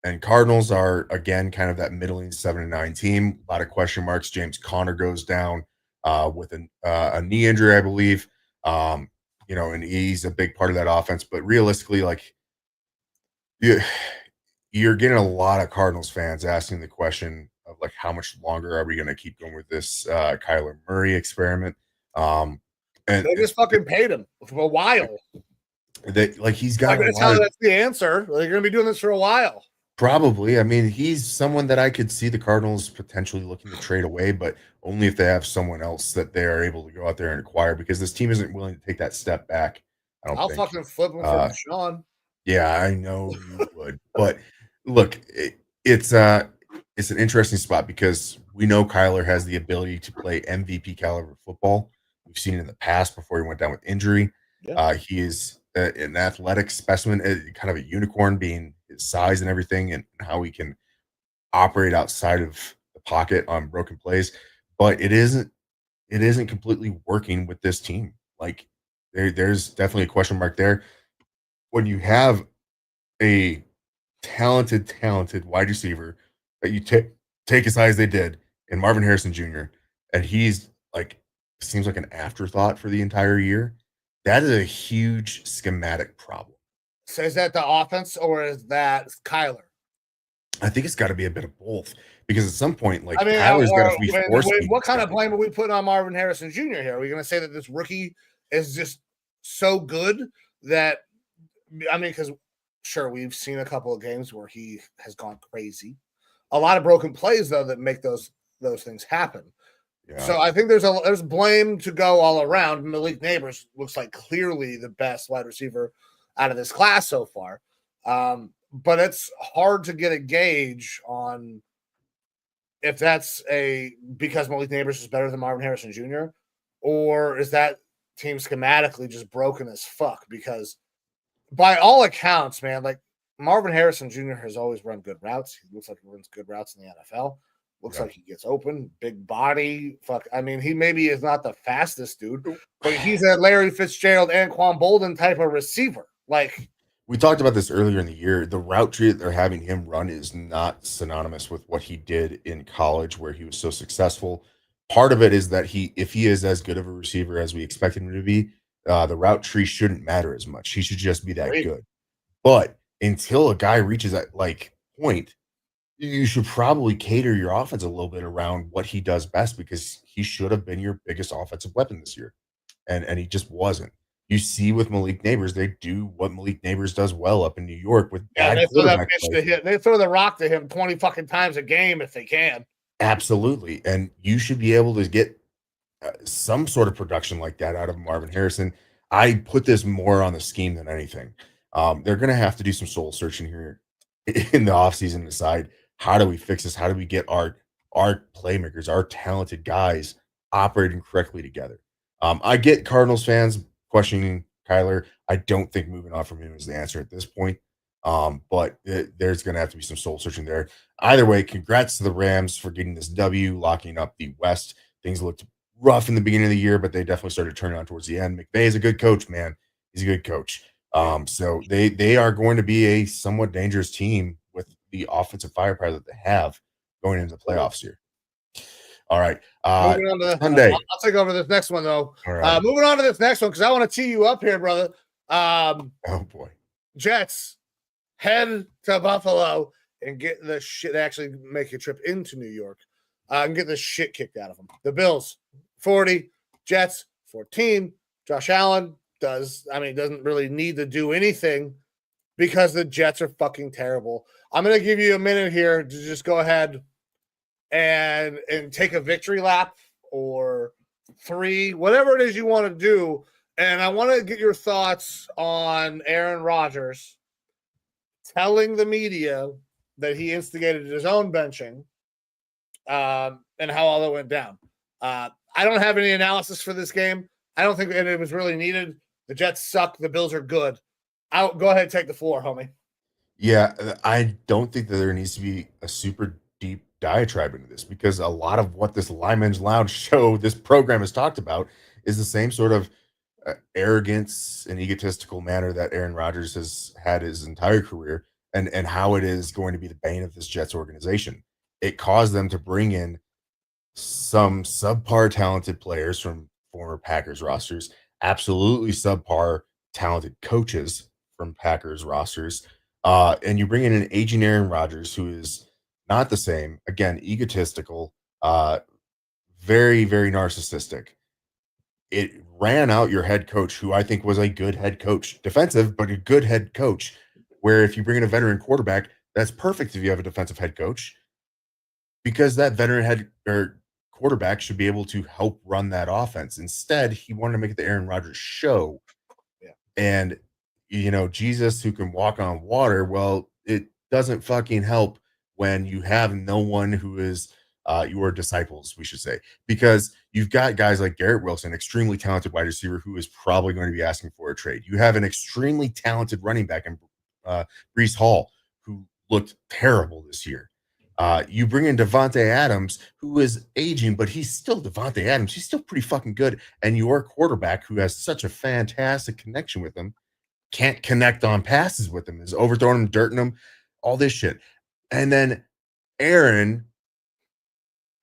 And Cardinals are, again, kind of that middling 7-9 team. A lot of question marks. James Conner goes down with a knee injury, I believe. And he's a big part of that offense. But realistically, you're getting a lot of Cardinals fans asking the question of, how much longer are we going to keep going with this Kyler Murray experiment? And
they just fucking paid him for a while.
He's got
that's the answer. They're going to be doing this for a while.
Probably. I mean, he's someone that I could see the Cardinals potentially looking to trade away, but only if they have someone else that they are able to go out there and acquire, because this team isn't willing to take that step back.
I'll fucking flip him for Sean.
Yeah, I know you would. But look, it's an interesting spot because we know Kyler has the ability to play MVP caliber football. We've seen it in the past before he went down with injury. Yeah. He is an athletic specimen, kind of a unicorn, being his size and everything, and how he can operate outside of the pocket on broken plays. But it isn't completely working with this team. there's definitely a question mark there. When you have a talented wide receiver that you take as high as they did in Marvin Harrison Jr., and he's like seems like an afterthought for the entire year, that is a huge schematic problem.
So is that the offense or is that Kyler?
I think it's got to be a bit of both because at some point, like
I mean,
Kyler's got to be forced.
what kind of blame are we putting on Marvin Harrison Jr. here? Are we going to say that this rookie is just so good that, I mean, because sure, we've seen a couple of games where he has gone crazy. A lot of broken plays, though, that make those things happen. Yeah. So I think there's blame to go all around. Malik Neighbors looks like clearly the best wide receiver out of this class so far. But it's hard to get a gauge on if that's because Malik Neighbors is better than Marvin Harrison Jr., or is that team schematically just broken as fuck? Because by all accounts, man, like Marvin Harrison Jr. has always run good routes. He looks like he runs good routes in the NFL. Looks like he gets open, big body. Fuck, I mean, he maybe is not the fastest dude, but he's a Larry Fitzgerald and Quan Bolden type of receiver. Like,
we talked about this earlier in the year. The route tree that they're having him run is not synonymous with what he did in college, where he was so successful. Part of it is that if he is as good of a receiver as we expect him to be, the route tree shouldn't matter as much. He should just be that good. But until a guy reaches that like point, you should probably cater your offense a little bit around what he does best, because he should have been your biggest offensive weapon this year, and he just wasn't. You see with Malik Neighbors, they do what Malik Neighbors does well up in New York with bad quarterback play.
They throw the rock to him 20 fucking times a game if they can.
Absolutely, and you should be able to get some sort of production like that out of Marvin Harrison. I put this more on the scheme than anything. They're going to have to do some soul searching here in the offseason to decide, how do we fix this? How do we get our playmakers, our talented guys operating correctly together? I get Cardinals fans questioning Kyler. I don't think moving on from him is the answer at this point. But there's going to have to be some soul searching there. Either way, congrats to the Rams for getting this W, locking up the West. Things looked rough in the beginning of the year, but they definitely started turning on towards the end. McVay is a good coach, man. He's a good coach. So they are going to be a somewhat dangerous team with the offensive firepower that they have going into the playoffs here. All right.
Moving on to
Sunday.
I'll take over this next one, though.
All right.
Moving on to this next one, because I want to tee you up here, brother.
Oh, boy.
Jets head to Buffalo and get the shit, actually make a trip into New York and get the shit kicked out of them. The Bills, 40, Jets, 14. Josh Allen doesn't really need to do anything because the Jets are fucking terrible. I'm going to give you a minute here to just go ahead and take a victory lap or 3, whatever it is you want to do. And I want to get your thoughts on Aaron Rodgers telling the media that he instigated his own benching and how all that went down. I don't have any analysis for this game. I don't think it was really needed. The Jets suck. The Bills are good. Go ahead and take the floor, homie.
Yeah, I don't think that there needs to be a super deep diatribe into this, because a lot of what this Lineman Lounge show, this program has talked about, is the same sort of arrogance and egotistical manner that Aaron Rodgers has had his entire career, and how it is going to be the bane of this Jets organization. It caused them to bring in some subpar talented players from former Packers rosters, absolutely subpar talented coaches from Packers rosters, and you bring in an aging Aaron Rodgers who is not the same, again, egotistical, very, very narcissistic. It ran out your head coach, who I think was a good head coach, defensive, but a good head coach, where if you bring in a veteran quarterback, that's perfect if you have a defensive head coach, because that veteran head or quarterback should be able to help run that offense. Instead, he wanted to make it the Aaron Rodgers show.
Yeah.
And, Jesus who can walk on water, well, it doesn't fucking help when you have no one who is your disciples, we should say, because you've got guys like Garrett Wilson, extremely talented wide receiver, who is probably going to be asking for a trade. You have an extremely talented running back in Breece Hall, who looked terrible this year. You bring in Devontae Adams, who is aging, but he's still Devontae Adams. He's still pretty fucking good. And your quarterback, who has such a fantastic connection with him, can't connect on passes with him, is overthrowing him, dirting him, all this shit. And then Aaron,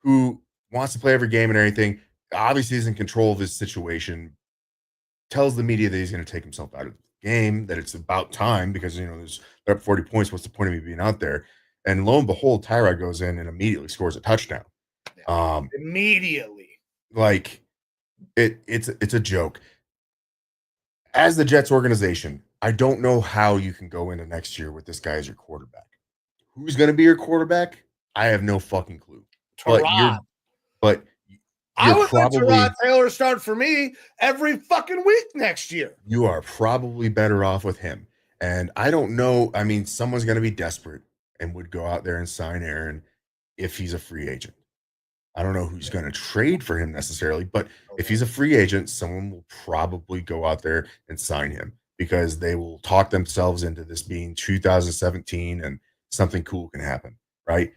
who wants to play every game and everything, obviously is in control of his situation, tells the media that he's going to take himself out of the game, that it's about time because, they're up 40 points. What's the point of me being out there? And lo and behold, Tyrod goes in and immediately scores a touchdown.
Immediately.
Like, it's a joke. As the Jets organization, I don't know how you can go into next year with this guy as your quarterback. Who's going to be your quarterback? I have no fucking clue. But
I would let Tyrod Taylor start for me every fucking week next year.
You are probably better off with him. And I don't know. I mean, someone's going to be desperate and would go out there and sign Aaron if he's a free agent. I don't know who's going to trade for him necessarily, but if he's a free agent, someone will probably go out there and sign him because they will talk themselves into this being 2017 and something cool can happen, right?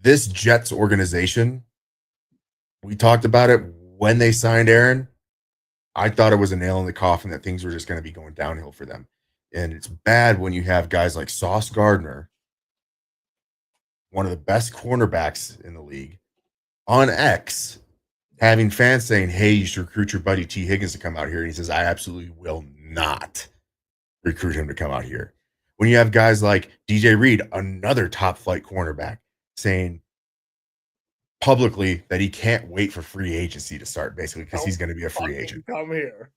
This Jets organization, we talked about it when they signed Aaron. I thought it was a nail in the coffin that things were just going to be going downhill for them. And it's bad when you have guys like Sauce Gardner, one of the best cornerbacks in the league, on X, having fans saying, hey, you should recruit your buddy T. Higgins to come out here. And he says, I absolutely will not recruit him to come out here. When you have guys like DJ Reed, another top flight cornerback, saying publicly that he can't wait for free agency to start, basically, because he's going to be a free agent.
Come here.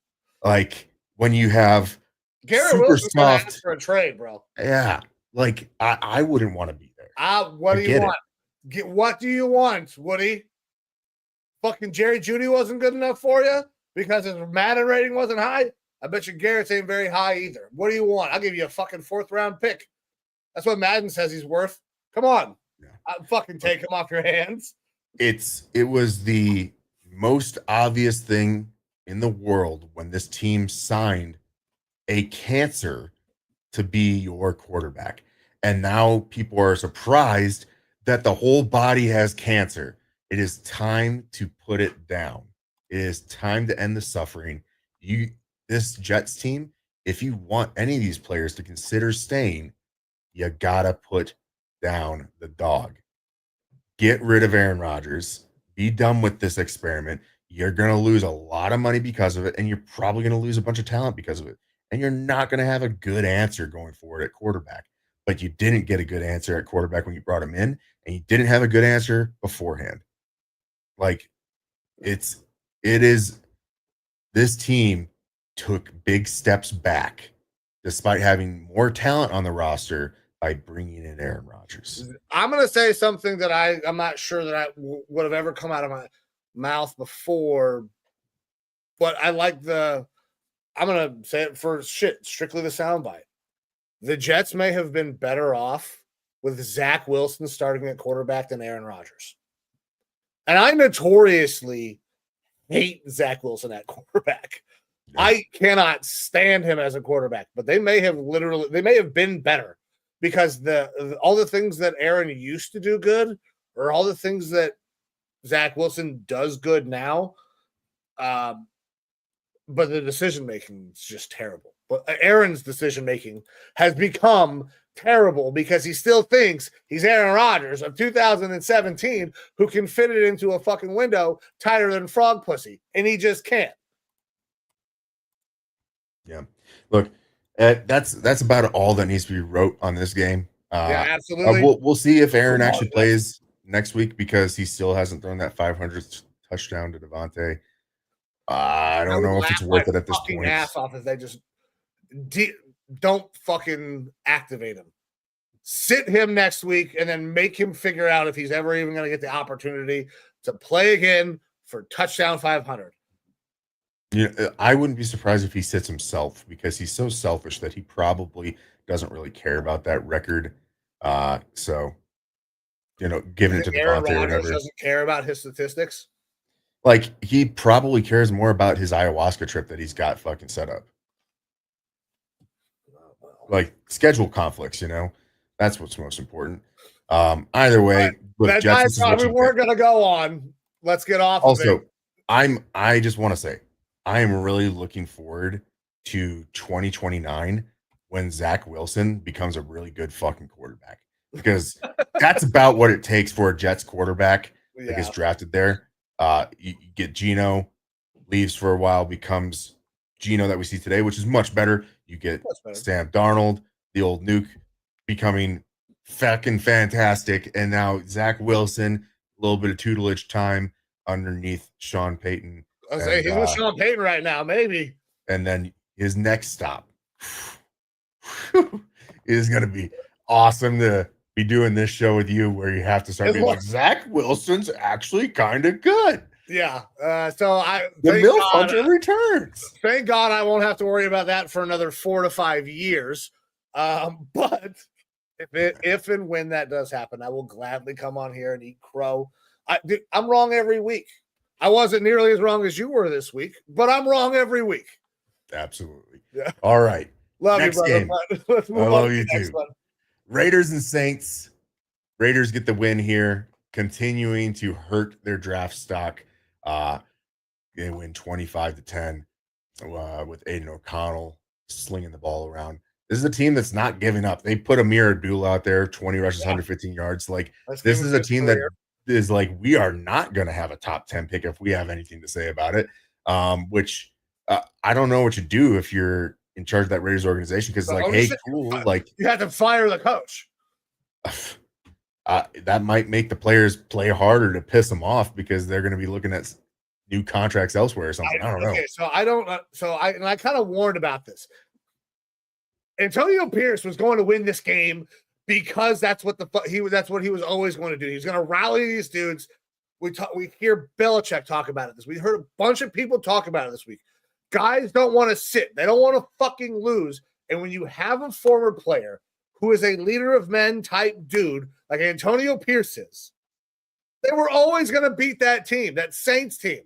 Like, when you have
Garrett Wilson's going to ask for a trade, bro.
Yeah. Like, I wouldn't want to be there.
What do you want? What do you want, Woody? Fucking Jerry Jeudy wasn't good enough for you because his Madden rating wasn't high? I bet you Garrett's ain't very high either. What do you want? I'll give you a fucking 4th round pick. That's what Madden says he's worth. Come on. Yeah. I'll fucking take him off your hands.
It was the most obvious thing in the world when this team signed a cancer to be your quarterback. And now people are surprised that the whole body has cancer. It is time to put it down. It is time to end the suffering. This Jets team, if you want any of these players to consider staying, you gotta put down the dog. Get rid of Aaron Rodgers. Be done with this experiment. You're going to lose a lot of money because of it, and you're probably going to lose a bunch of talent because of it. And you're not going to have a good answer going forward at quarterback. But you didn't get a good answer at quarterback when you brought him in, and you didn't have a good answer beforehand. Like, it is this team took big steps back despite having more talent on the roster by bringing in Aaron Rodgers.
I'm going to say something that I'm not sure that I would have ever come out of my mouth before, but I'm going to say it for strictly the soundbite. The Jets may have been better off with Zach Wilson starting at quarterback than Aaron Rodgers. And I notoriously hate Zach Wilson at quarterback. Yeah. I cannot stand him as a quarterback, but they may have been better because all the things that Aaron used to do good or all the things that Zach Wilson does good now. But the decision-making is just terrible. But Aaron's decision-making has become terrible because he still thinks he's Aaron Rodgers of 2017 who can fit it into a fucking window tighter than frog pussy, and he just can't.
Yeah. Look, that's about all that needs to be wrote on this game.
Yeah, absolutely.
We'll see if Aaron actually plays next week because he still hasn't thrown that 500th touchdown to Devontae. I don't know if it's worth it at this point.
Ass off if they just don't fucking activate him. Sit him next week and then make him figure out if he's ever even going to get the opportunity to play again for touchdown 500.
I wouldn't be surprised if he sits himself because he's so selfish that he probably doesn't really care about that record. So, giving it to Devontae or whatever.
Doesn't care about his statistics.
Like, he probably cares more about his ayahuasca trip that he's got fucking set up. Like, schedule conflicts, that's what's most important. Either way, look,
that
Jets, this is what
we
you
weren't
get.
going to go on. Let's get off of
Also,
it.
I just want to say, I am really looking forward to 2029 when Zach Wilson becomes a really good fucking quarterback, because that's about what it takes for a Jets quarterback that gets drafted there. You get Geno, leaves for a while, becomes Geno that we see today, which is much better. You get Sam Darnold, the old nuke, becoming fucking fantastic, and now Zach Wilson, a little bit of tutelage time underneath Sean Payton.
I was saying he's with Sean Payton right now, maybe.
And then his next stop is going to be awesome to be doing this show with you, where you have to start being like, Zach Wilson's actually kind of good.
Yeah. So
the MILF Hunter returns.
Thank God I won't have to worry about that for another 4 to 5 years. But if and when that does happen, I will gladly come on here and eat crow. I'm wrong every week. I wasn't nearly as wrong as you were this week, but I'm wrong every week.
Absolutely.
Yeah.
All right.
Love
next
you, brother.
Game.
Let's move
I love
on to
you
the next
too.
one.
Raiders and Saints. Raiders get the win here, continuing to hurt their draft stock. They win 25-10 with Aiden O'Connell slinging the ball around. This is a team that's not giving up. They put Amir Abdullah out there, 20 rushes, 115 yards. Like, this is a team that is like, we are not going to have a top 10 pick if we have anything to say about it. Which I don't know what you do if you're in charge of that Raiders organization, because like, hey, cool, like
you have to fire the coach.
That might make the players play harder to piss them off, because they're going to be looking at new contracts elsewhere or something. I don't know.
So I don't. I kind of warned about this. Antonio Pierce was going to win this game because that's what he was always going to do. He's going to rally these dudes. We hear Belichick talk about it. We heard a bunch of people talk about it this week. Guys don't want to sit. They don't want to fucking lose. And when you have a forward player who is a leader of men type dude like Antonio Pierce is, they were always going to beat that team, that Saints team,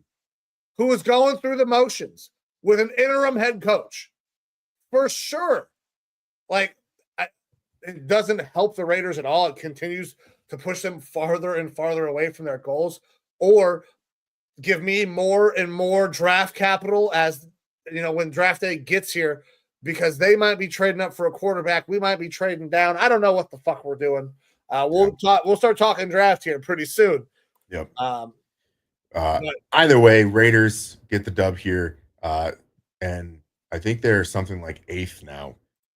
who was going through the motions with an interim head coach. For sure. Like, it doesn't help the Raiders at all. It continues to push them farther and farther away from their goals, or give me more and more draft capital as, you know, when draft day gets here, because they might be trading up for a quarterback. We might be trading down. I don't know what the fuck we're doing. We'll start talking draft here pretty soon.
Yep. Either way, Raiders get the dub here. And I think they're something like 8th now.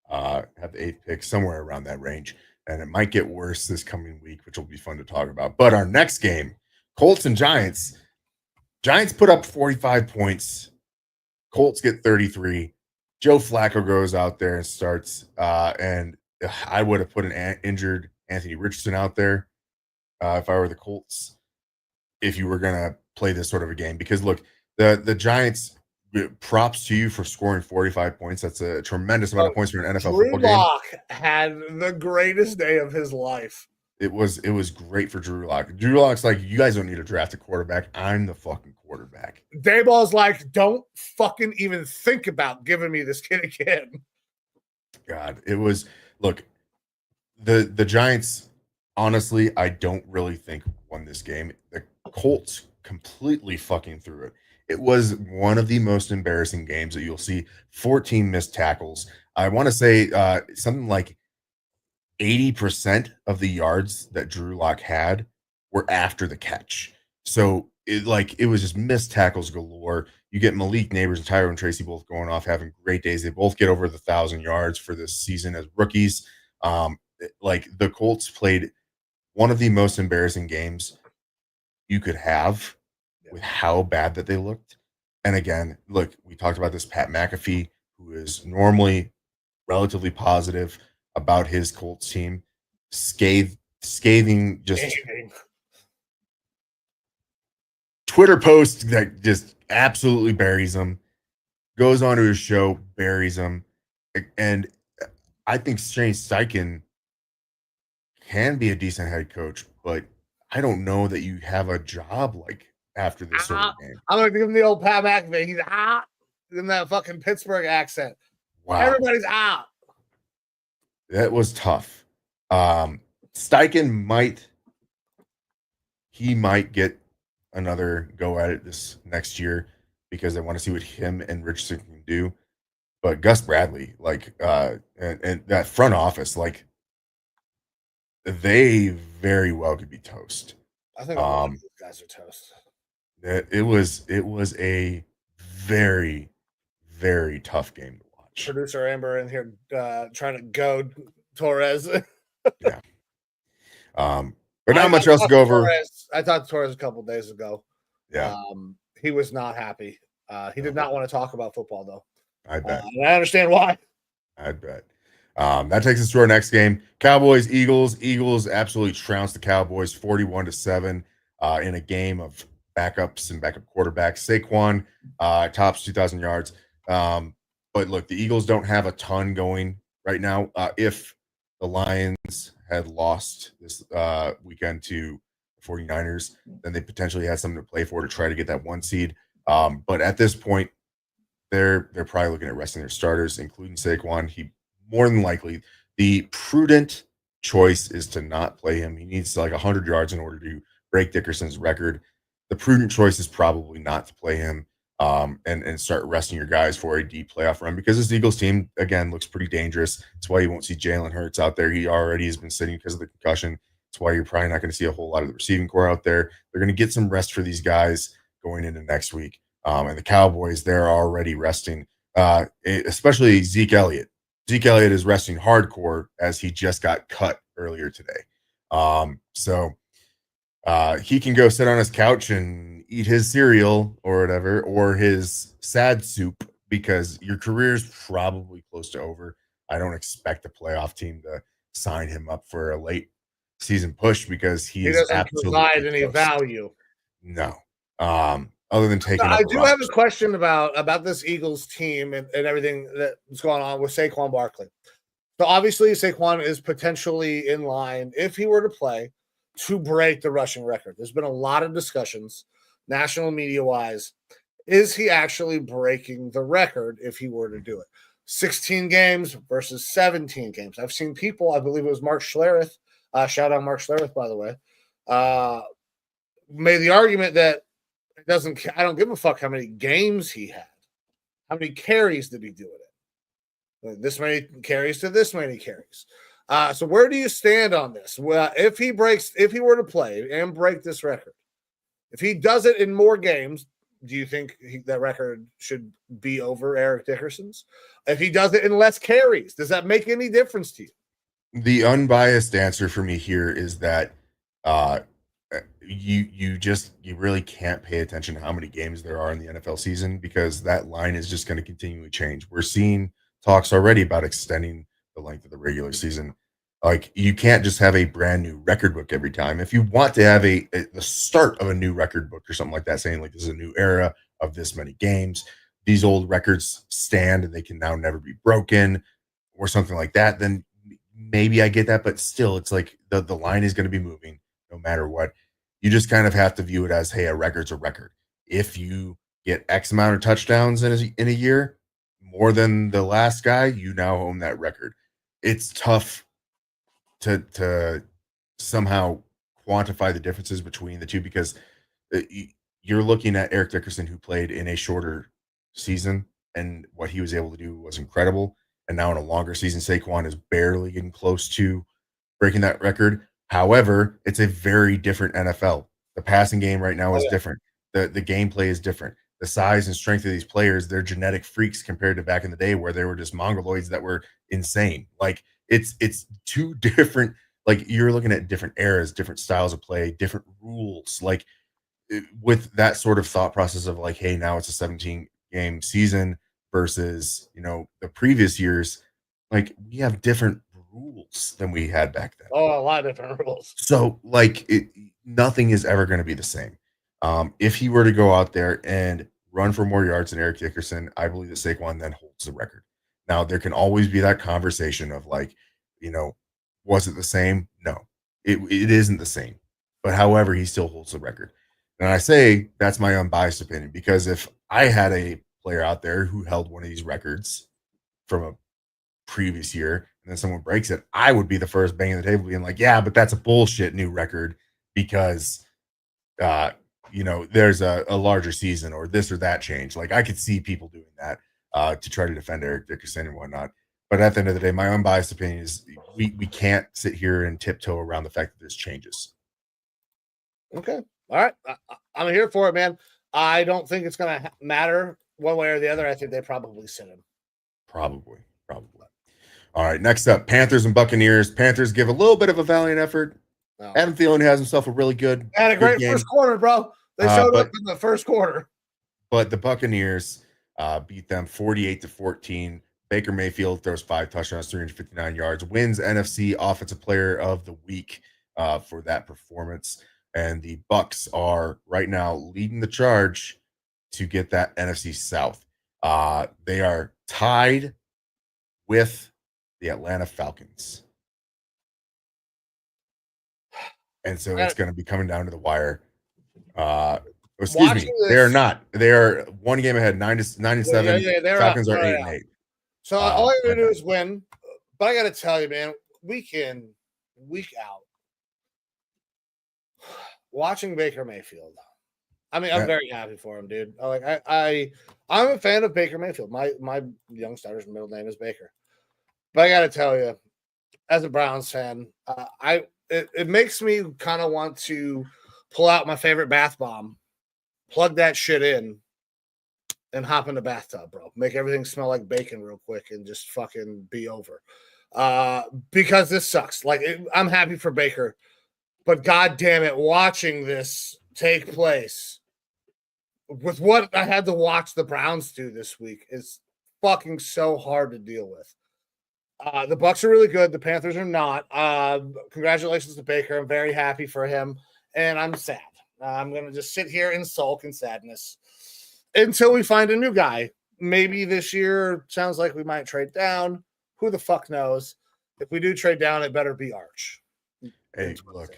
Have the 8th pick, somewhere around that range. And it might get worse this coming week, which will be fun to talk about. But our next game, Colts and Giants. Giants put up 45 points. Colts get 33. Joe Flacco goes out there and starts. And I would have put an injured Anthony Richardson out there if I were the Colts, if you were going to play this sort of a game. Because, look, the Giants, props to you for scoring 45 points. That's a tremendous amount of points for an NFL football game.
Drew Lock had the greatest day of his life.
It was great for Drew Lock. Drew Lock's like, you guys don't need to draft a quarterback. I'm the fucking quarterback.
Dayball's like, don't fucking even think about giving me this kid again.
God, it was, look, the Giants, honestly, I don't really think won this game. The Colts completely fucking threw it. It was one of the most embarrassing games that you'll see. 14 missed tackles. I want to say something like 80% of the yards that Drew Lock had were after the catch. So it was just missed tackles galore. You get Malik Neighbors and Tyrone Tracy both going off, having great days. They both get over the 1,000 yards for this season as rookies. The Colts played one of the most embarrassing games you could have with how bad that they looked. And again, look, we talked about this Pat McAfee, who is normally relatively positive about his Colts team, scathing Twitter post that just absolutely buries him, goes on to his show, buries him. And I think Shane Steichen can be a decent head coach, but I don't know that you have a job like after this sort of game.
I'm going to give him the old Pat McAfee. He's out in that fucking Pittsburgh accent. Wow. Everybody's out.
That was tough. Steichen might get another go at it this next year because they want to see what him and Richardson can do. But Gus Bradley, and that front office, they very well could be toast.
I think a lot of these guys are toast.
It was a very, very tough game to watch.
Producer Amber in here trying to goad Torres.
Yeah. But not much else to go over.
I talked to Torres a couple days ago.
Yeah.
He was not happy. He did not want to talk about football, though.
I bet.
And I understand why.
I bet. That takes us to our next game. Cowboys, Eagles. Eagles absolutely trounced the Cowboys 41-7 in a game of backups and backup quarterbacks. Saquon tops 2,000 yards. But look, the Eagles don't have a ton going right now. If the Lions had lost this weekend to the 49ers, then they potentially had something to play for to try to get that 1 seed. But at this point, they're probably looking at resting their starters, including Saquon. He more than likely, the prudent choice is to not play him. He needs like 100 yards in order to break Dickerson's record. The prudent choice is probably not to play him and start resting your guys for a deep playoff run because this Eagles team, again, looks pretty dangerous. That's why you won't see Jalen Hurts out there. He already has been sitting because of the concussion. That's why you're probably not going to see a whole lot of the receiving core out there. They're going to get some rest for these guys going into next week. And the Cowboys, they're already resting, especially Zeke Elliott. Zeke Elliott is resting hardcore as he just got cut earlier today. So he can go sit on his couch and eat his cereal or whatever, or his sad soup, because your career is probably close to over. I don't expect a playoff team to sign him up for a late season push because he
doesn't provide any value.
No. Other than taking
I do have a question about this Eagles team and everything that's going on with Saquon Barkley. So obviously Saquon is potentially in line, if he were to play, to break the rushing record. There's been a lot of discussions, national media-wise. Is he actually breaking the record if he were to do it? 16 games versus 17 games. I've seen people, I believe it was Mark Schlereth, shout out Mark Schlereth, by the way, made the argument that I don't give a fuck how many games he had. How many carries did he do it in? This many carries to this many carries. So where do you stand on this? Well, if he were to play and break this record, if he does it in more games, do you think that record should be over Eric Dickerson's? If he does it in less carries, does that make any difference to you?
The unbiased answer for me here is that you really can't pay attention to how many games there are in the NFL season because that line is just going to continually change. We're seeing talks already about extending the length of the regular season. Like, you can't just have a brand new record book every time. If you want to have the start of a new record book or something like that, saying like this is a new era of this many games, these old records stand and they can now never be broken or something like that, then maybe I get that. But still, it's like the line is going to be moving no matter what. You just kind of have to view it as, hey, a record's a record. If you get X amount of touchdowns in a year, more than the last guy, you now own that record. It's tough to somehow quantify the differences between the two because you're looking at Eric Dickerson, who played in a shorter season, and what he was able to do was incredible. And now in a longer season, Saquon is barely getting close to breaking that record. However, it's a very different NFL. The passing game right now is different. The gameplay is different. The size and strength of these players, they're genetic freaks compared to back in the day where they were just mongoloids that were insane. Like, it's two different, like, you're looking at different eras, different styles of play, different rules. Like, with that sort of thought process of like, hey, now it's a 17-game season versus, the previous years, like, we have different rules than we had back then.
Oh, a lot of different rules.
So, like, nothing is ever going to be the same. If he were to go out there and run for more yards than Eric Dickerson, I believe that Saquon then holds the record. Now, there can always be that conversation of like, was it the same? No, it isn't the same. But however, he still holds the record. And I say that's my unbiased opinion, because if I had a player out there who held one of these records from a previous year and then someone breaks it, I would be the first banging the table being like, yeah, but that's a bullshit new record because there's a larger season or this or that change. Like I could see people doing that to try to defend Eric Dickerson and whatnot. But at the end of the day, my unbiased opinion is we can't sit here and tiptoe around the fact that there's changes.
Okay. All right. I'm here for it, man. I don't think it's going to matter one way or the other. I think they probably sit him.
Probably. All right. Next up, Panthers and Buccaneers. Panthers give a little bit of a valiant effort. Oh. Adam Thielen has himself a really good.
Had a great
game.
First quarter, bro. They showed up in the first quarter.
But the Buccaneers beat them 48-14. Baker Mayfield throws 5 touchdowns, 359 yards, wins NFC Offensive Player of the Week for that performance. And the Bucs are right now leading the charge to get that NFC South. They are tied with the Atlanta Falcons. And so it's going to be coming down to the wire. Excuse me. They are not. They are one game ahead, 9-7.
Yeah,
Falcons are 8-8.
So all I gotta do is win. But I gotta tell you, man, week in, week out, watching Baker Mayfield. I mean, I'm very happy for him, dude. I'm a fan of Baker Mayfield. My young starter's middle name is Baker. But I gotta tell you, as a Browns fan, it makes me kind of want to pull out my favorite bath bomb, plug that shit in, and hop in the bathtub, bro. Make everything smell like bacon real quick and just fucking be over. Because this sucks. I'm happy for Baker, but god damn it, watching this take place with what I had to watch the Browns do this week is fucking so hard to deal with. The Bucs are really good. The Panthers are not. Congratulations to Baker. I'm very happy for him, and I'm sad. I'm going to just sit here and sulk in sadness until we find a new guy. Maybe this year sounds like we might trade down. Who the fuck knows? If we do trade down, it better be Arch.
Hey, look,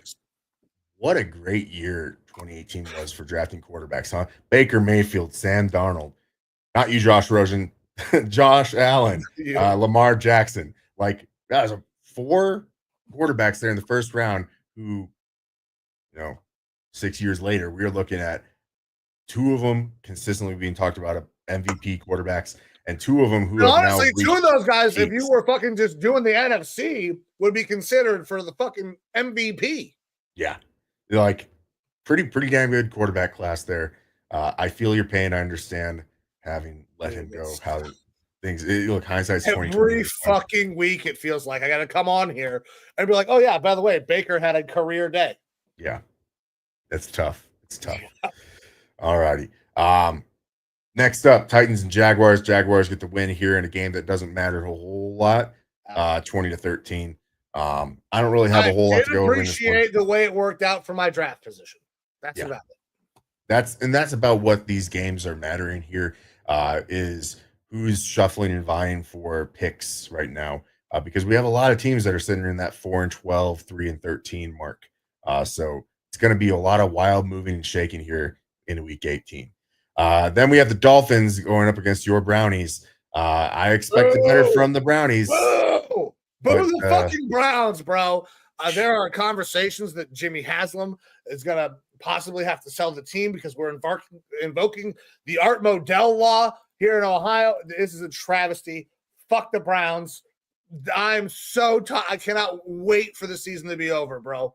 what a great year 2018 was for drafting quarterbacks, huh? Baker Mayfield, Sam Darnold, not you, Josh Rosen, Josh Allen, Lamar Jackson. Like, that was 4 quarterbacks there in the first round who, 6 years later, we're looking at 2 of them consistently being talked about MVP quarterbacks, and 2 of them who have
honestly,
now
2 of those guys, if you were fucking just doing the NFC, would be considered for the fucking MVP.
Yeah, like pretty damn good quarterback class there. I feel your pain. I understand having let him go. How things look. Hindsight's 2020.
Every fucking week, it feels like I got to come on here and be like, "Oh yeah, by the way, Baker had a career day."
Yeah, that's tough. It's tough. Yeah. All righty. Next up, Titans and Jaguars. Jaguars get the win here in a game that doesn't matter a whole lot. 20-13. I don't really have a whole lot to go over. I
appreciate the way it worked out for my draft position. That's about it.
That's about what these games are mattering here. Is who's shuffling and vying for picks right now? Because we have a lot of teams that are sitting in that 4-12, 3-13 mark. So it's going to be a lot of wild moving and shaking here in week 18. Then we have the Dolphins going up against your Brownies. I expected better from the Brownies.
Boo the fucking Browns, bro. There are conversations that Jimmy Haslam is going to possibly have to sell the team because we're invoking the Art Modell law here in Ohio. This is a travesty. Fuck the Browns. I'm so tired. I cannot wait for the season to be over, bro.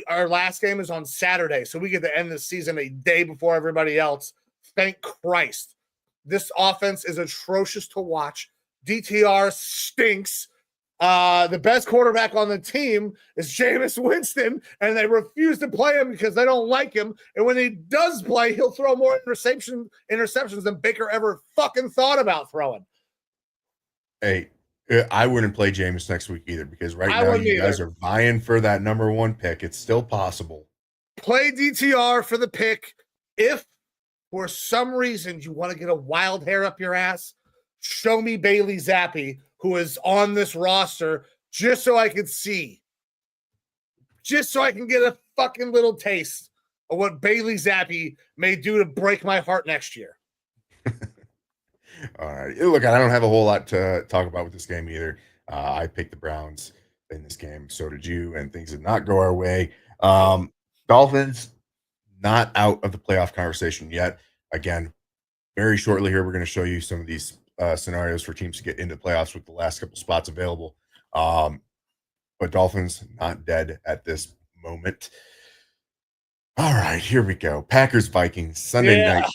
Our last game is on Saturday, so we get to end the season a day before everybody else. Thank Christ. This offense is atrocious to watch. DTR stinks. The best quarterback on the team is Jameis Winston, and they refuse to play him because they don't like him. And when he does play, he'll throw more interceptions than Baker ever fucking thought about throwing.
Hey, I wouldn't play Jameis next week either because right now you guys are vying for that number 1 pick. It's still possible.
Play DTR for the pick. If for some reason you want to get a wild hair up your ass, show me Bailey Zappi, who is on this roster, just so I can see. Just so I can get a fucking little taste of what Bailey Zappi may do to break my heart next year.
All right. Look, I don't have a whole lot to talk about with this game either. I picked the Browns in this game. So did you, and things did not go our way. Dolphins not out of the playoff conversation yet. Again, very shortly here, we're going to show you some of these scenarios for teams to get into the playoffs with the last couple spots available. But Dolphins not dead at this moment. All right, here we go. Packers Vikings Sunday night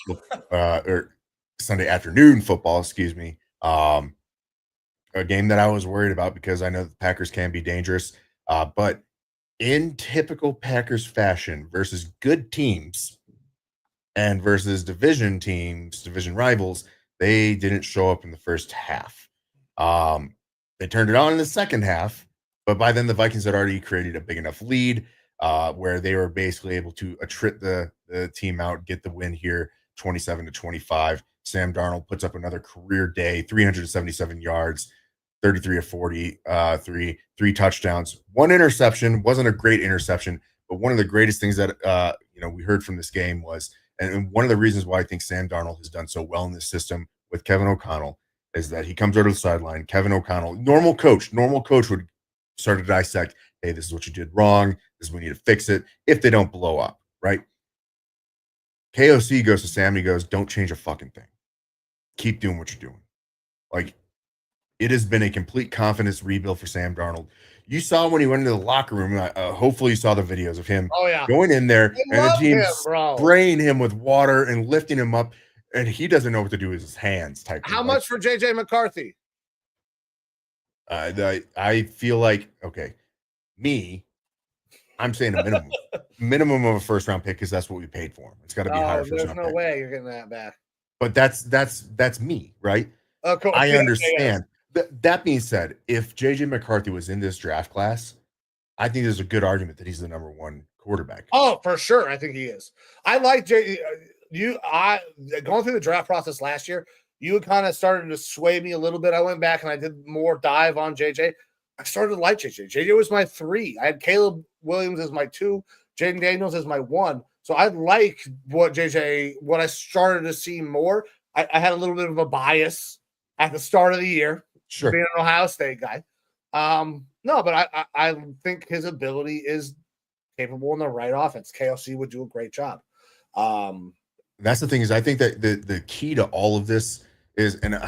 or Sunday afternoon football, excuse me. A game that I was worried about because I know the Packers can be dangerous. But in typical Packers fashion versus good teams and versus division teams, division rivals, they didn't show up in the first half. They turned it on in the second half, but by then the Vikings had already created a big enough lead where they were basically able to attrit the team out, get the win here, 27-25. Sam Darnold puts up another career day, 377 yards, 33 of 43, three touchdowns, one interception. Wasn't a great interception, but one of the greatest things that we heard from this game was, and one of the reasons why I think Sam Darnold has done so well in this system with Kevin O'Connell is that he comes out of the sideline. Kevin O'Connell, normal coach would start to dissect, hey, this is what you did wrong. This is we need to fix it if they don't blow up, right? KOC goes to Sam and he goes, don't change a fucking thing. Keep doing what you're doing. Like, it has been a complete confidence rebuild for Sam Darnold. You saw when he went into the locker room, hopefully you saw the videos of him going in there and the team spraying him with water and lifting him up, and he doesn't know what to do with his hands.
How much for JJ McCarthy?
I feel like, okay, I'm saying a minimum of a first round pick because that's what we paid for him. It's got to be higher.
There's no way you're getting that back.
But that's me, right?
Cool.
I understand. That being said, if JJ McCarthy was in this draft class, I think there's a good argument that he's the number one quarterback.
Oh, for sure. I think he is. I like JJ. Going through the draft process last year, you kind of started to sway me a little bit. I went back and I did more dive on JJ. I started to like JJ. JJ was my 3. I had Caleb Williams as my 2, Jaden Daniels as my 1. So I like what I started to see more. I had a little bit of a bias at the start of the year.
Sure.
Being an Ohio State guy. No, but I think his ability is capable in the right offense. KLC would do a great job.
That's the thing is I think that the key to all of this is, and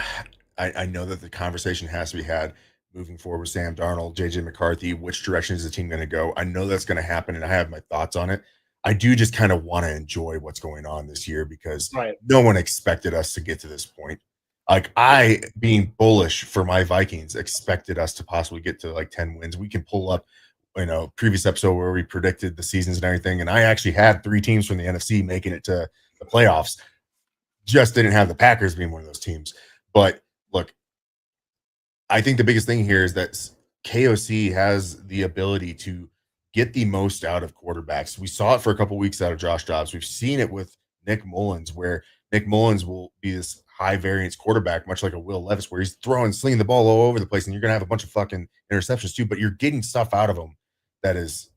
I know that the conversation has to be had moving forward with Sam Darnold, JJ McCarthy, which direction is the team going to go? I know that's going to happen, and I have my thoughts on it. I do just kind of want to enjoy what's going on this year because no one expected us to get to this point. Like, I, being bullish for my Vikings, expected us to possibly get to like 10 wins. We can pull up, previous episode where we predicted the seasons and everything. And I actually had 3 teams from the NFC making it to the playoffs. Just didn't have the Packers being one of those teams. But look, I think the biggest thing here is that KOC has the ability to get the most out of quarterbacks. We saw it for a couple weeks out of Josh Dobbs. We've seen it with Nick Mullins, where Nick Mullins will be this high variance quarterback, much like a Will Levis, where he's slinging the ball all over the place, and you're going to have a bunch of fucking interceptions too, but you're getting stuff out of him that is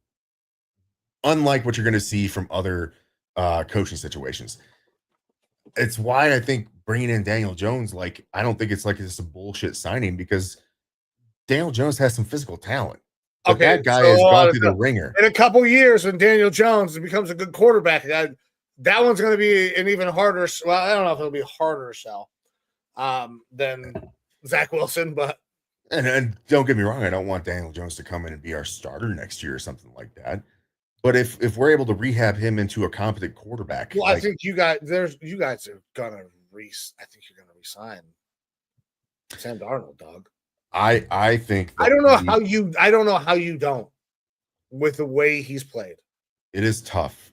unlike what you're going to see from other coaching situations. It's why I think bringing in Daniel Jones, like, I don't think it's like it's a bullshit signing because Daniel Jones has some physical talent. But that guy has gone through the ringer.
In a couple years, when Daniel Jones becomes a good quarterback, that one's going to be an even harder. Well, I don't know if it'll be a harder sell than Zach Wilson, but
and don't get me wrong, I don't want Daniel Jones to come in and be our starter next year or something like that. But if we're able to rehab him into a competent quarterback,
well, I think you guys are gonna resign Sam Darnold, dog.
I think
I don't know how you don't with the way he's played.
It is tough.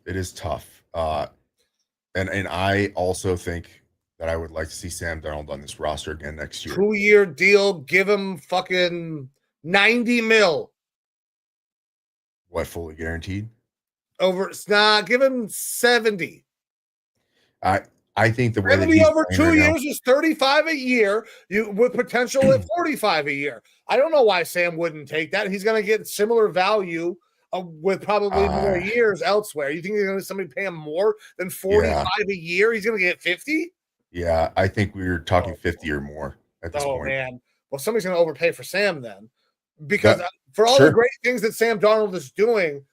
And I also think that I would like to see Sam Darnold on this roster again next year.
2-year deal, give him fucking $90 million.
What, fully guaranteed?
Give him 70.
I think the way that
he's over 2 years is 35 a year, with potential at 45 a year. I don't know why Sam wouldn't take that. He's going to get similar value with probably more years elsewhere. You think you're going to somebody pay him more than 45 a year? He's going to get 50?
Yeah, I think we were talking 50 or more at this point.
Oh, man. well, somebody's going to overpay for Sam then, because for all
sure.
the great things that Sam Darnold is doing,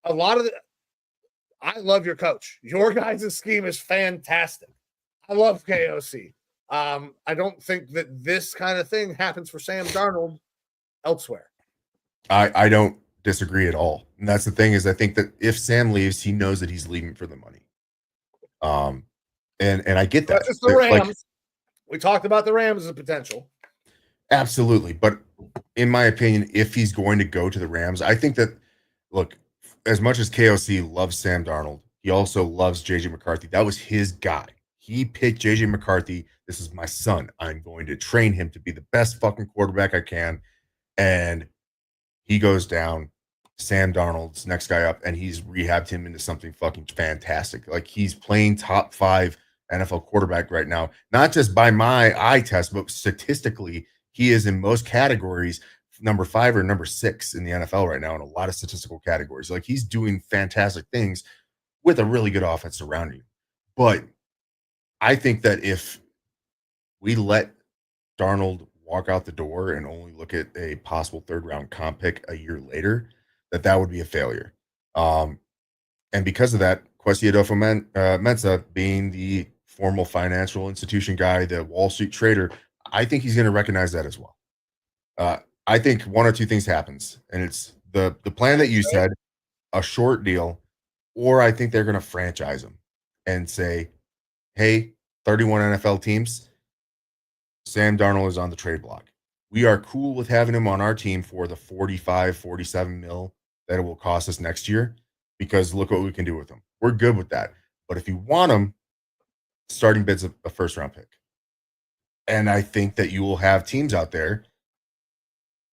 a lot of the, I love your coach. Your guys' scheme is fantastic. I love KOC. I don't think that this kind of thing happens for Sam Darnold elsewhere.
I don't disagree at all. And that's the thing, is I think that if Sam leaves, he knows that he's leaving for the money. And I get that.
That's just the Rams.
Like,
we talked about the Rams as a potential.
Absolutely. But in my opinion, if he's going to go to the Rams, I think that, look, as much as KOC loves Sam Darnold, he also loves JJ McCarthy. That was his guy. He picked JJ McCarthy. This is my son. I'm going to train him to be the best fucking quarterback I can. And he goes down. Sam Darnold's next guy up, and he's rehabbed him into something fucking fantastic. Like, he's playing top 5 NFL quarterback right now, not just by my eye test, but statistically, he is in most categories number 5 or number 6 in the NFL right now in a lot of statistical categories. Like, he's doing fantastic things with a really good offense surrounding him. But I think that if we let Darnold walk out the door and only look at a possible 3rd round comp pick a year later, that would be a failure. And because of that, Kwesi Adolfo-Mensah being the formal financial institution guy, the Wall Street trader, I think he's going to recognize that as well. I think one or two things happens, and it's the plan that you said, a short deal, or I think they're going to franchise him and say, hey, 31 NFL teams, Sam Darnold is on the trade block. We are cool with having him on our team for the 45, 47 mil that it will cost us next year, because look what we can do with him. We're good with that. But if you want him, starting bid's a 1st round pick. And I think that you will have teams out there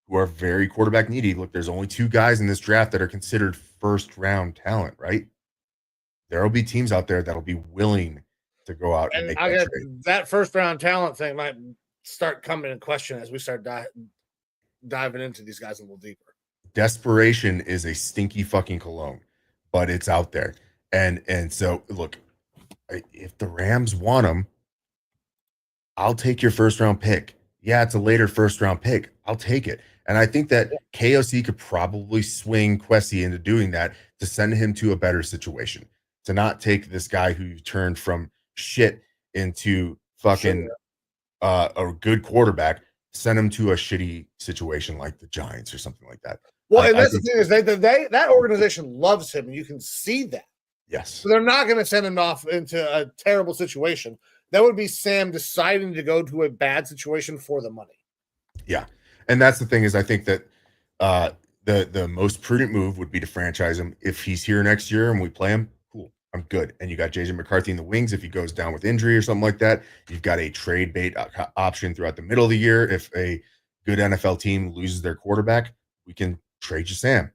who are very quarterback needy. Look, there's only 2 guys in this draft that are considered 1st round talent, right? There will be teams out there that'll be willing to go out and make that trade.
That 1st round talent thing might start coming in question as we start diving into these guys a little deeper.
Desperation is a stinky fucking cologne, but it's out there. And so, look, if the Rams want him, I'll take your 1st round pick. Yeah, it's a later 1st round pick. I'll take it. And I think that KOC could probably swing Kwesi into doing that to send him to a better situation, to not take this guy who turned from shit into fucking a good quarterback, send him to a shitty situation like the Giants or something like that.
Well, and that's the thing, is that organization loves him, and you can see that.
Yes.
So they're not going to send him off into a terrible situation. That would be Sam deciding to go to a bad situation for the money.
Yeah. And that's the thing, is I think that the most prudent move would be to franchise him. If he's here next year and we play him, cool, I'm good. And you got JJ McCarthy in the wings if he goes down with injury or something like that. You've got a trade bait option throughout the middle of the year. If a good NFL team loses their quarterback, we can trade you Sam,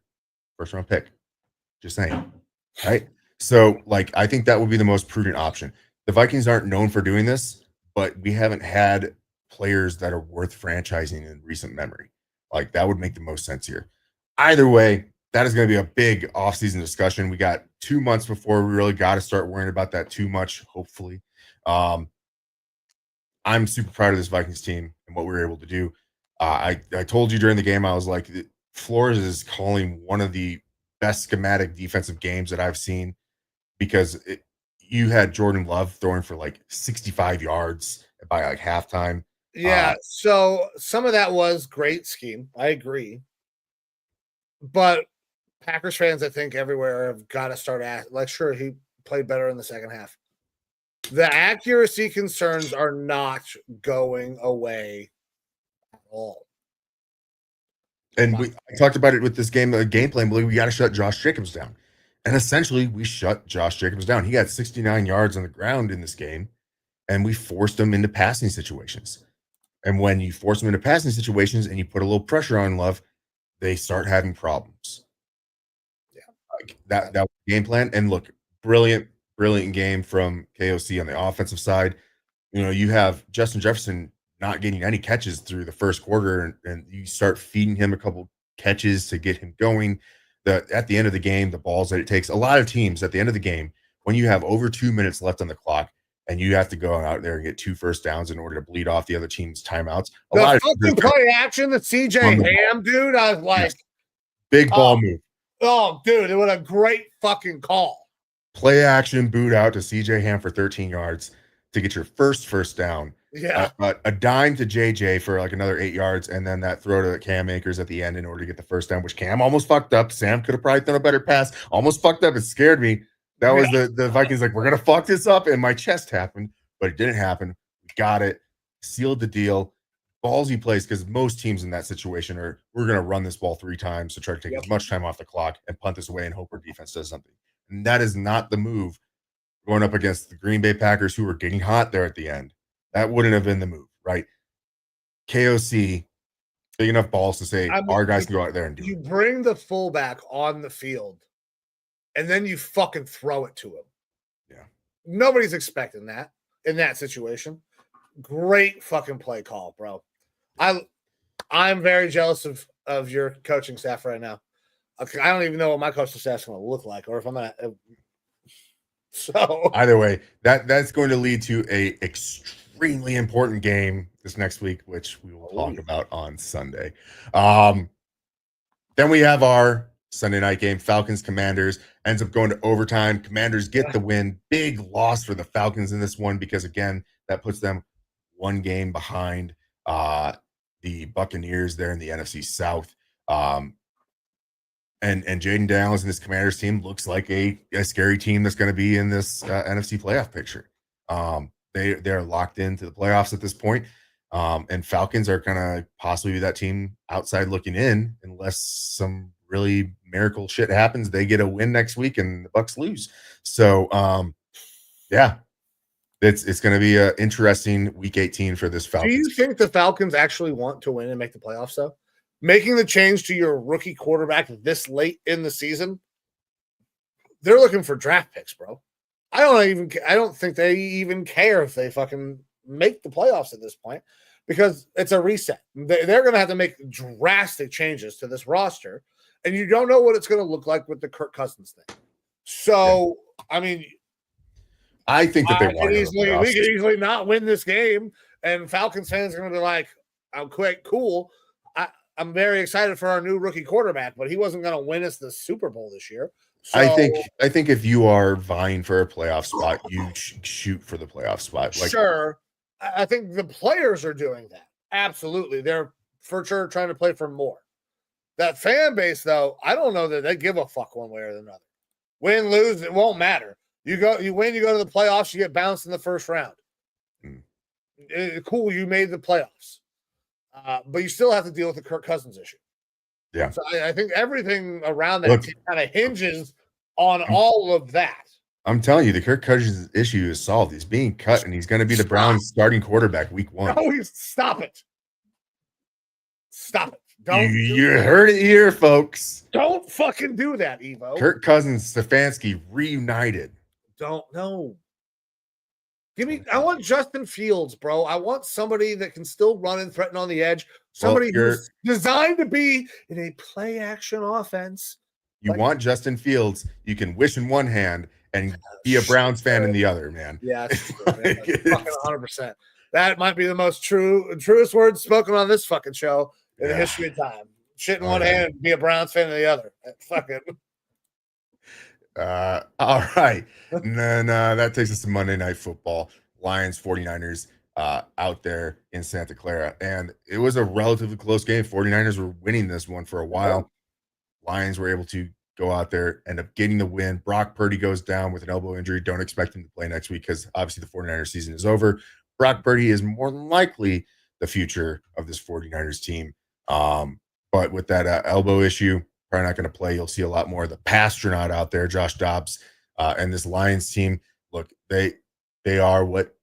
1st round pick. Just saying, right? So, like, I think that would be the most prudent option. The Vikings aren't known for doing this, but we haven't had players that are worth franchising in recent memory. Like, that would make the most sense here. Either way, that is going to be a big offseason discussion. We got 2 months before we really got to start worrying about that too much, hopefully. I'm super proud of this Vikings team and what we were able to do. I told you during the game, I was like, Flores is calling one of the best schematic defensive games that I've seen, because you had Jordan Love throwing for like 65 yards by like halftime.
Yeah, so some of that was great scheme. I agree. But Packers fans, I think, everywhere have got to start sure, he played better in the second half. The accuracy concerns are not going away at all.
And I talked about it with this game plan. We got to shut Josh Jacobs down. And essentially, we shut Josh Jacobs down. He got 69 yards on the ground in this game, and we forced him into passing situations. And when you force them into passing situations and you put a little pressure on Love, they start having problems.
Yeah,
like that was the game plan. And look, brilliant game from KOC on the offensive side. You know, you have Justin Jefferson not getting any catches through the 1st quarter, and you start feeding him a couple catches to get him going. At the end of the game, the balls that it takes, a lot of teams at the end of the game, when you have over 2 minutes left on the clock and you have to go out there and get 2 first downs in order to bleed off the other team's timeouts.
The fucking play action that CJ Ham, dude, I was like,
big ball move.
Oh, dude, it was a great fucking call.
Play action, boot out to CJ Ham for 13 yards to get your first down.
Yeah.
A dime to JJ for like another 8 yards, and then that throw to Cam Akers at the end in order to get the first down, which Cam almost fucked up. Sam could have probably thrown a better pass. Almost fucked up. It scared me. That was the Vikings like, we're going to fuck this up, and my chest happened, but it didn't happen. We got it. Sealed the deal. Ballsy plays, because most teams in that situation are, we're going to run this ball 3 times to try to take as much time off the clock and punt this away and hope our defense does something. And that is not the move going up against the Green Bay Packers, who were getting hot there at the end. That wouldn't have been the move, right? KOC, big enough balls to say, our guys can go out there and do it.
You bring the fullback on the field, and then you fucking throw it to him.
Yeah.
Nobody's expecting that in that situation. Great fucking play call, bro. I'm very jealous of your coaching staff right now. I don't even know what my coaching staff's going to look like, or if I'm going to. So
either way, that's going to lead to a extremely important game this next week, which we will talk about on Sunday. Then we have our Sunday night game, Falcons Commanders, ends up going to overtime. Commanders get the win. Big loss for the Falcons in this one, because again, that puts them 1 game behind the Buccaneers there in the NFC South. And Jaden Daniels and his Commanders team looks like a scary team that's going to be in this NFC playoff picture. They're locked into the playoffs at this point. And Falcons are going to possibly be that team outside looking in, unless some really miracle shit happens. They get a win next week and the Bucs lose. So, yeah, it's going to be an interesting week 18 for this Falcons.
Do you think the Falcons actually want to win and make the playoffs, though? Making the change to your rookie quarterback this late in the season, they're looking for draft picks, bro. I don't think they even care if they fucking make the playoffs at this point, because it's a reset. They're going to have to make drastic changes to this roster, and you don't know what it's going to look like with the Kirk Cousins thing. So, yeah. I mean,
I think that we
could easily not win this game, and Falcons fans are going to be like, "I'm quick, cool." I'm very excited for our new rookie quarterback, but he wasn't going to win us the Super Bowl this year. So,
I think if you are vying for a playoff spot, you shoot for the playoff spot.
Sure. I think the players are doing that. Absolutely. They're for sure trying to play for more. That fan base, though, I don't know that they give a fuck one way or another. Win, lose, it won't matter. You win, you go to the playoffs, you get bounced in the first round. Cool, you made the playoffs. But you still have to deal with the Kirk Cousins issue.
Yeah.
So I think everything around that kind of hinges on all of that.
I'm telling you, the Kirk Cousins issue is solved. He's being cut, and he's going to be the Browns starting quarterback week 1.
No, stop it. Stop it. Don't.
You heard it here, folks.
Don't fucking do that, Evo.
Kirk Cousins, Stefanski reunited.
Don't know. I want Justin Fields, bro. I want somebody that can still run and threaten on the edge. Somebody who's designed to be in a play action offense.
You want Justin Fields. You can wish in one hand and be a Browns fan in the other, man.
Yeah, it's true, man. Fucking 100%. That might be the most truest words spoken on this fucking show in the history of time. Shit in one hand and be a Browns fan in the other. Fucking.
All right. And then that takes us to Monday Night Football. Lions 49ers out there in Santa Clara. And it was a relatively close game. 49ers were winning this one for a while. Lions were able to go out there, end up getting the win. Brock Purdy goes down with an elbow injury. Don't expect him to play next week, because obviously the 49ers season is over. Brock Purdy is more than likely the future of this 49ers team. But with that elbow issue, probably not going to play. You'll see a lot more of the pastronaut out there, Josh Dobbs, and this Lions team. Look, they are what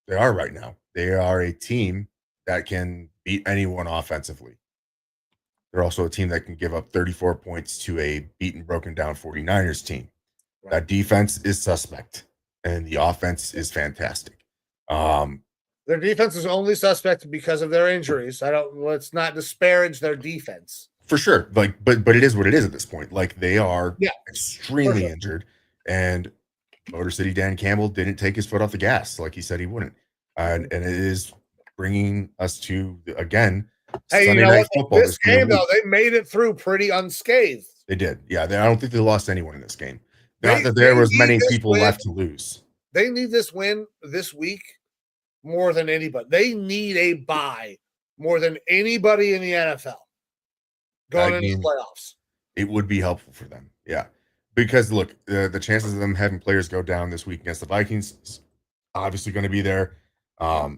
they are right now. They are a team that can beat anyone offensively. They're also a team that can give up 34 points to a beaten, broken down 49ers team. Right. That defense is suspect, and the offense is fantastic.
Their defense is only suspect because of their injuries. Let's not disparage their defense.
For sure. But it is what it is at this point. Like, they are extremely injured, and Motor City Dan Campbell didn't take his foot off the gas like he said he wouldn't. And it is bringing us to, again,
Hey,
Sunday
you know
night
what?
football
This
coming
game, though,
week.
they made it through pretty unscathed.
They did. Yeah, I don't think they lost anyone in this game. Not
They
that there was
need
many
this
people
win.
left to lose.
They need this win this week more than anybody. They need a bye more than anybody in the NFL going into the playoffs.
It would be helpful for them. Yeah. Because look, the chances of them having players go down this week against the Vikings is obviously going to be there. Uh,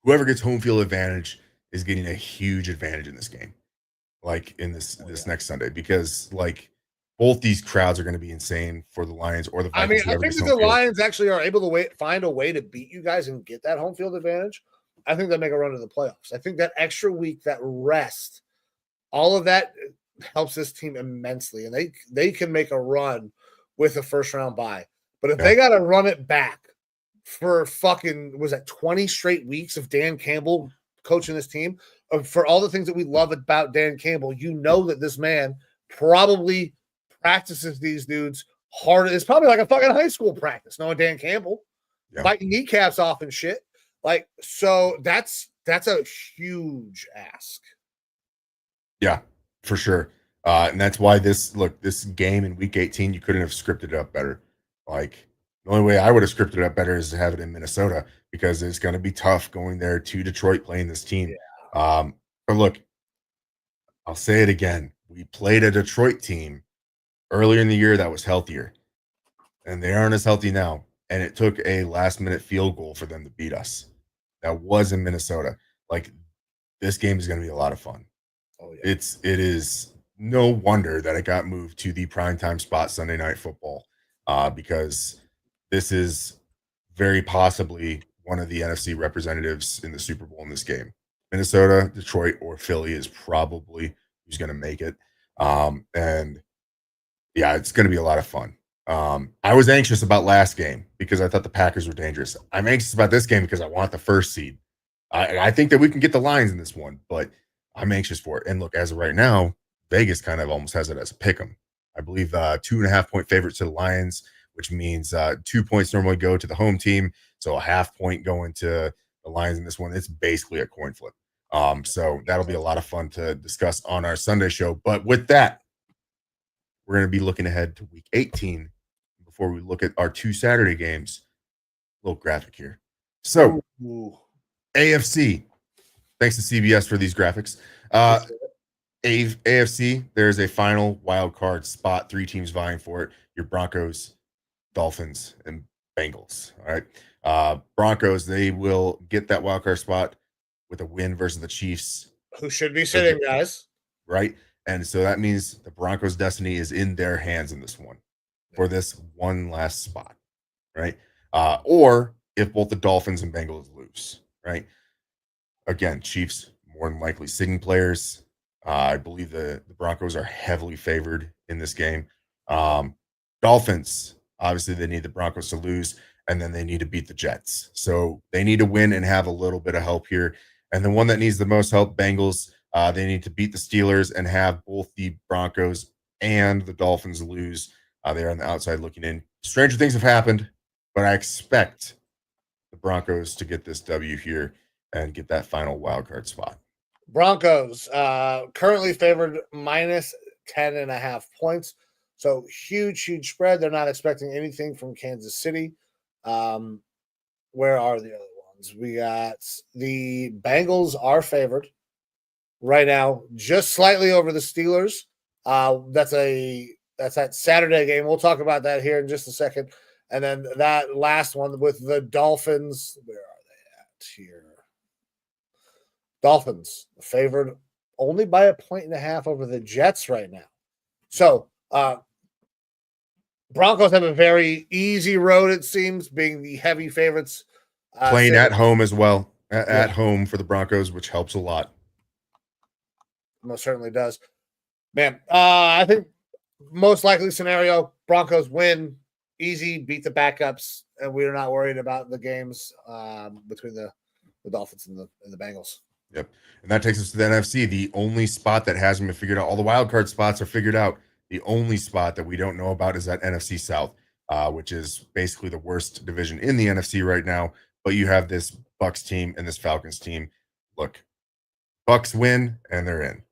whoever gets home field advantage is getting a huge advantage in this game, like in this next Sunday, because like both these crowds are going to be insane for the Lions or the Vikings.
I think if the Lions actually are able to find a way to beat you guys and get that home field advantage, I think they'll make a run to the playoffs. I think that extra week, that rest, all of that helps this team immensely, and they can make a run with a first round bye. But if they got to run it back for fucking, was that 20 straight weeks of Dan Campbell coaching this team, for all the things that we love about Dan Campbell, you know that this man probably practices these dudes hard. It's probably like a fucking high school practice, knowing Dan Campbell, biting kneecaps off and shit. Like, so that's a huge ask.
Yeah, for sure. And that's why this game in week 18, you couldn't have scripted it up better. Like, the only way I would have scripted it up better is to have it in Minnesota, because it's going to be tough going there to Detroit playing this team. Yeah. But look, I'll say it again. We played a Detroit team earlier in the year that was healthier, and they aren't as healthy now. And it took a last-minute field goal for them to beat us. That was in Minnesota. Like, this game is going to be a lot of fun. Oh, yeah. It is no wonder that it got moved to the primetime spot Sunday Night Football, because this is very possibly one of the NFC representatives in the Super Bowl in this game. Minnesota, Detroit, or Philly is probably who's going to make it. And yeah, it's going to be a lot of fun. I was anxious about last game because I thought the Packers were dangerous. I'm anxious about this game because I want the first seed. I think that we can get the Lions in this one, but I'm anxious for it. And look, as of right now, Vegas kind of almost has it as a pick 'em. I believe 2.5 point favorites to the Lions, which means 2 points normally go to the home team. So a half point going to the Lions in this one. It's basically a coin flip. So that'll be a lot of fun to discuss on our Sunday show. But with that, we're going to be looking ahead to week 18 before we look at our 2 Saturday games. A little graphic here. So AFC, thanks to CBS for these graphics. AFC, there's a final wild card spot, 3 teams vying for it. Your Broncos, Dolphins, and Bengals. All right. Broncos, they will get that wild card spot with a win versus the Chiefs,
who should be sitting, guys.
Right. And so that means the Broncos' destiny is in their hands in this one for this one last spot. Right. Or if both the Dolphins and Bengals lose. Right. Again, Chiefs more than likely sitting players. I believe the Broncos are heavily favored in this game. Dolphins, obviously, they need the Broncos to lose, and then they need to beat the Jets. So they need to win and have a little bit of help here. And the one that needs the most help, Bengals, they need to beat the Steelers and have both the Broncos and the Dolphins lose. They're on the outside looking in. Stranger things have happened, but I expect the Broncos to get this W here and get that final wild card spot.
Broncos currently favored minus 10.5 points. So huge spread. They're not expecting anything from Kansas City. Where are the other ones? We got the Bengals are favored right now, just slightly over the Steelers. That's that Saturday game. We'll talk about that here in just a second. And then that last one with the Dolphins. Where are they at here? Dolphins favored only by 1.5 over the Jets right now. So Broncos have a very easy road, it seems, being the heavy favorites.
Playing at home as well. At home for the Broncos, which helps a lot.
Most certainly does. Man, I think most likely scenario, Broncos win, easy, beat the backups, and we're not worried about the games between the Dolphins and the Bengals.
Yep. And that takes us to the NFC, the only spot that hasn't been figured out. All the wild card spots are figured out. The only spot that we don't know about is that NFC South, which is basically the worst division in the NFC right now. But you have this Bucks team and this Falcons team. Look, Bucks win and they're in.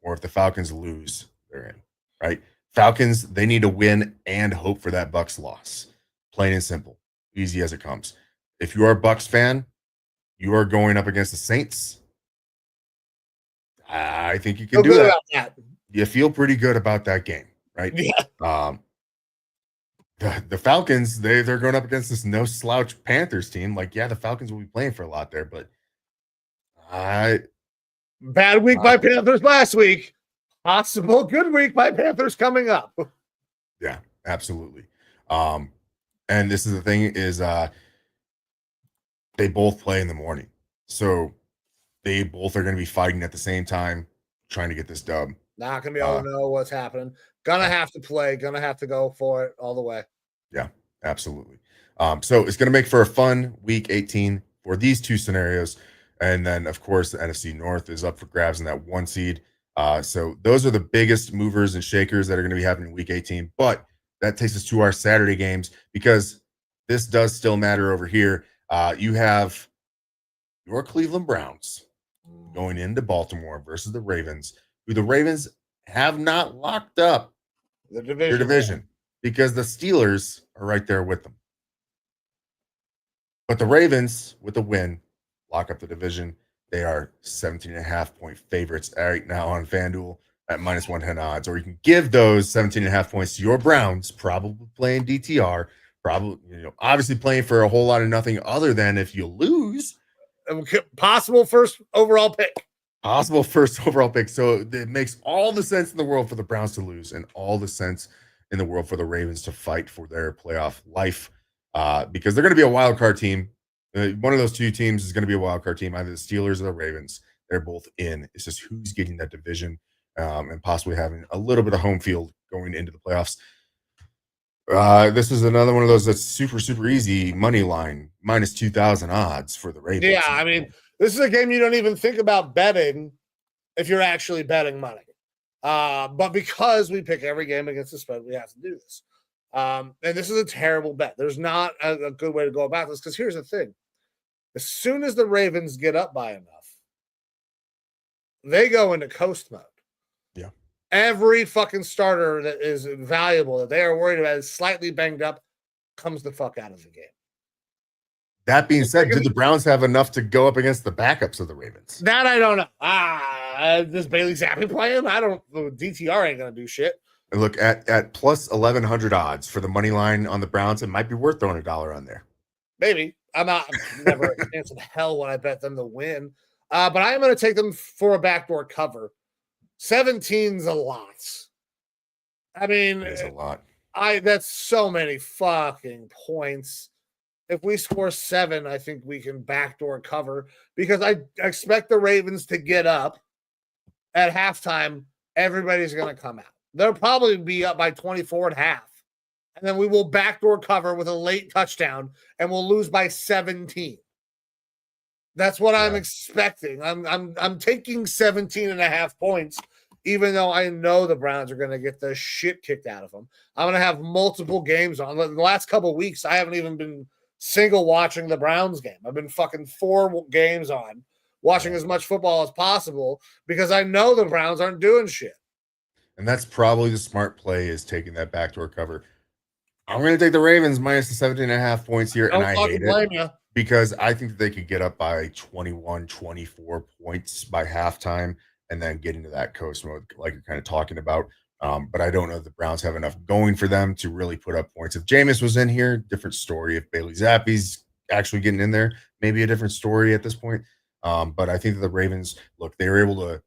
Or if the Falcons lose, they're in. Right? Falcons, they need to win and hope for that Bucks loss. Plain and simple. Easy as it comes. If you are a Bucks fan, you are going up against the Saints. I think you can do that. You feel pretty good about that game, right?
Yeah.
The Falcons, they're going up against this no slouch Panthers team. Like, yeah, the Falcons will be playing for a lot there, but
bad week by Panthers last week. Possible good week by Panthers coming up.
Yeah, absolutely. And this is the thing is they both play in the morning. So they both are going to be fighting at the same time, trying to get this dub.
Not going to be able to know what's happening. Gonna have to play. Gonna have to go for it all the way.
Yeah, absolutely. So it's going to make for a fun week 18 for these two scenarios. And then, of course, the NFC North is up for grabs in that 1 seed. So those are the biggest movers and shakers that are going to be happening in week 18. But that takes us to our Saturday games because this does still matter over here. You have your Cleveland Browns going into Baltimore versus the Ravens, who the Ravens have not locked up their division because the Steelers are right there with them. But the Ravens, with a win, lock up the division. They are 17.5-point favorites right now on FanDuel at minus 110 odds. Or you can give those 17.5 points to your Browns, probably playing DTR, probably, obviously playing for a whole lot of nothing other than if you lose.
Possible first overall pick. So it makes all the sense in the world for the Browns to lose and all the sense in the world for the Ravens to fight for their playoff life because they're going to be a wild card team. One of those two teams is going to be a wild card team, either the Steelers or the Ravens. They're both in. It's just who's getting that division and possibly having a little bit of home field going into the playoffs. This is another one of those that's super, super easy money line, minus 2,000 odds for the Ravens. Yeah, I mean, this is a game you don't even think about betting if you're actually betting money. But because we pick every game against the spread, we have to do this. And this is a terrible bet. There's not a good way to go about this because here's the thing. As soon as the Ravens get up by enough, they go into coast mode.
Yeah.
Every fucking starter that is valuable that they are worried about is slightly banged up, comes the fuck out of the game.
That being said, did the Browns have enough to go up against the backups of the Ravens?
That I don't know. Does Bailey Zappi play him? I don't. DTR ain't gonna do shit.
And look at plus 1,100 odds for the money line on the Browns. It might be worth throwing $1 on there.
Maybe. I'm never a chance in hell when I bet them to win. But I am going to take them for a backdoor cover. 17's a lot. I mean,
it's a lot.
That's so many fucking points. If we score 7, I think we can backdoor cover because I expect the Ravens to get up at halftime. Everybody's going to come out. They'll probably be up by 24 at half. And then we will backdoor cover with a late touchdown and we'll lose by 17. That's what I'm expecting. I'm taking 17.5 points, even though I know the Browns are going to get the shit kicked out of them. I'm going to have multiple games on. The last couple of weeks, I haven't even been single watching the Browns game. I've been fucking 4 games on, watching as much football as possible because I know the Browns aren't doing shit.
And that's probably the smart play is taking that backdoor cover. I'm going to take the Ravens minus the 17.5 points here, and I hate it because I think that they could get up by 21, 24 points by halftime and then get into that coast mode like you're kind of talking about. But I don't know if the Browns have enough going for them to really put up points. If Jameis was in here, different story. If Bailey Zappi's actually getting in there, maybe a different story at this point. But I think that the Ravens, look, they were able to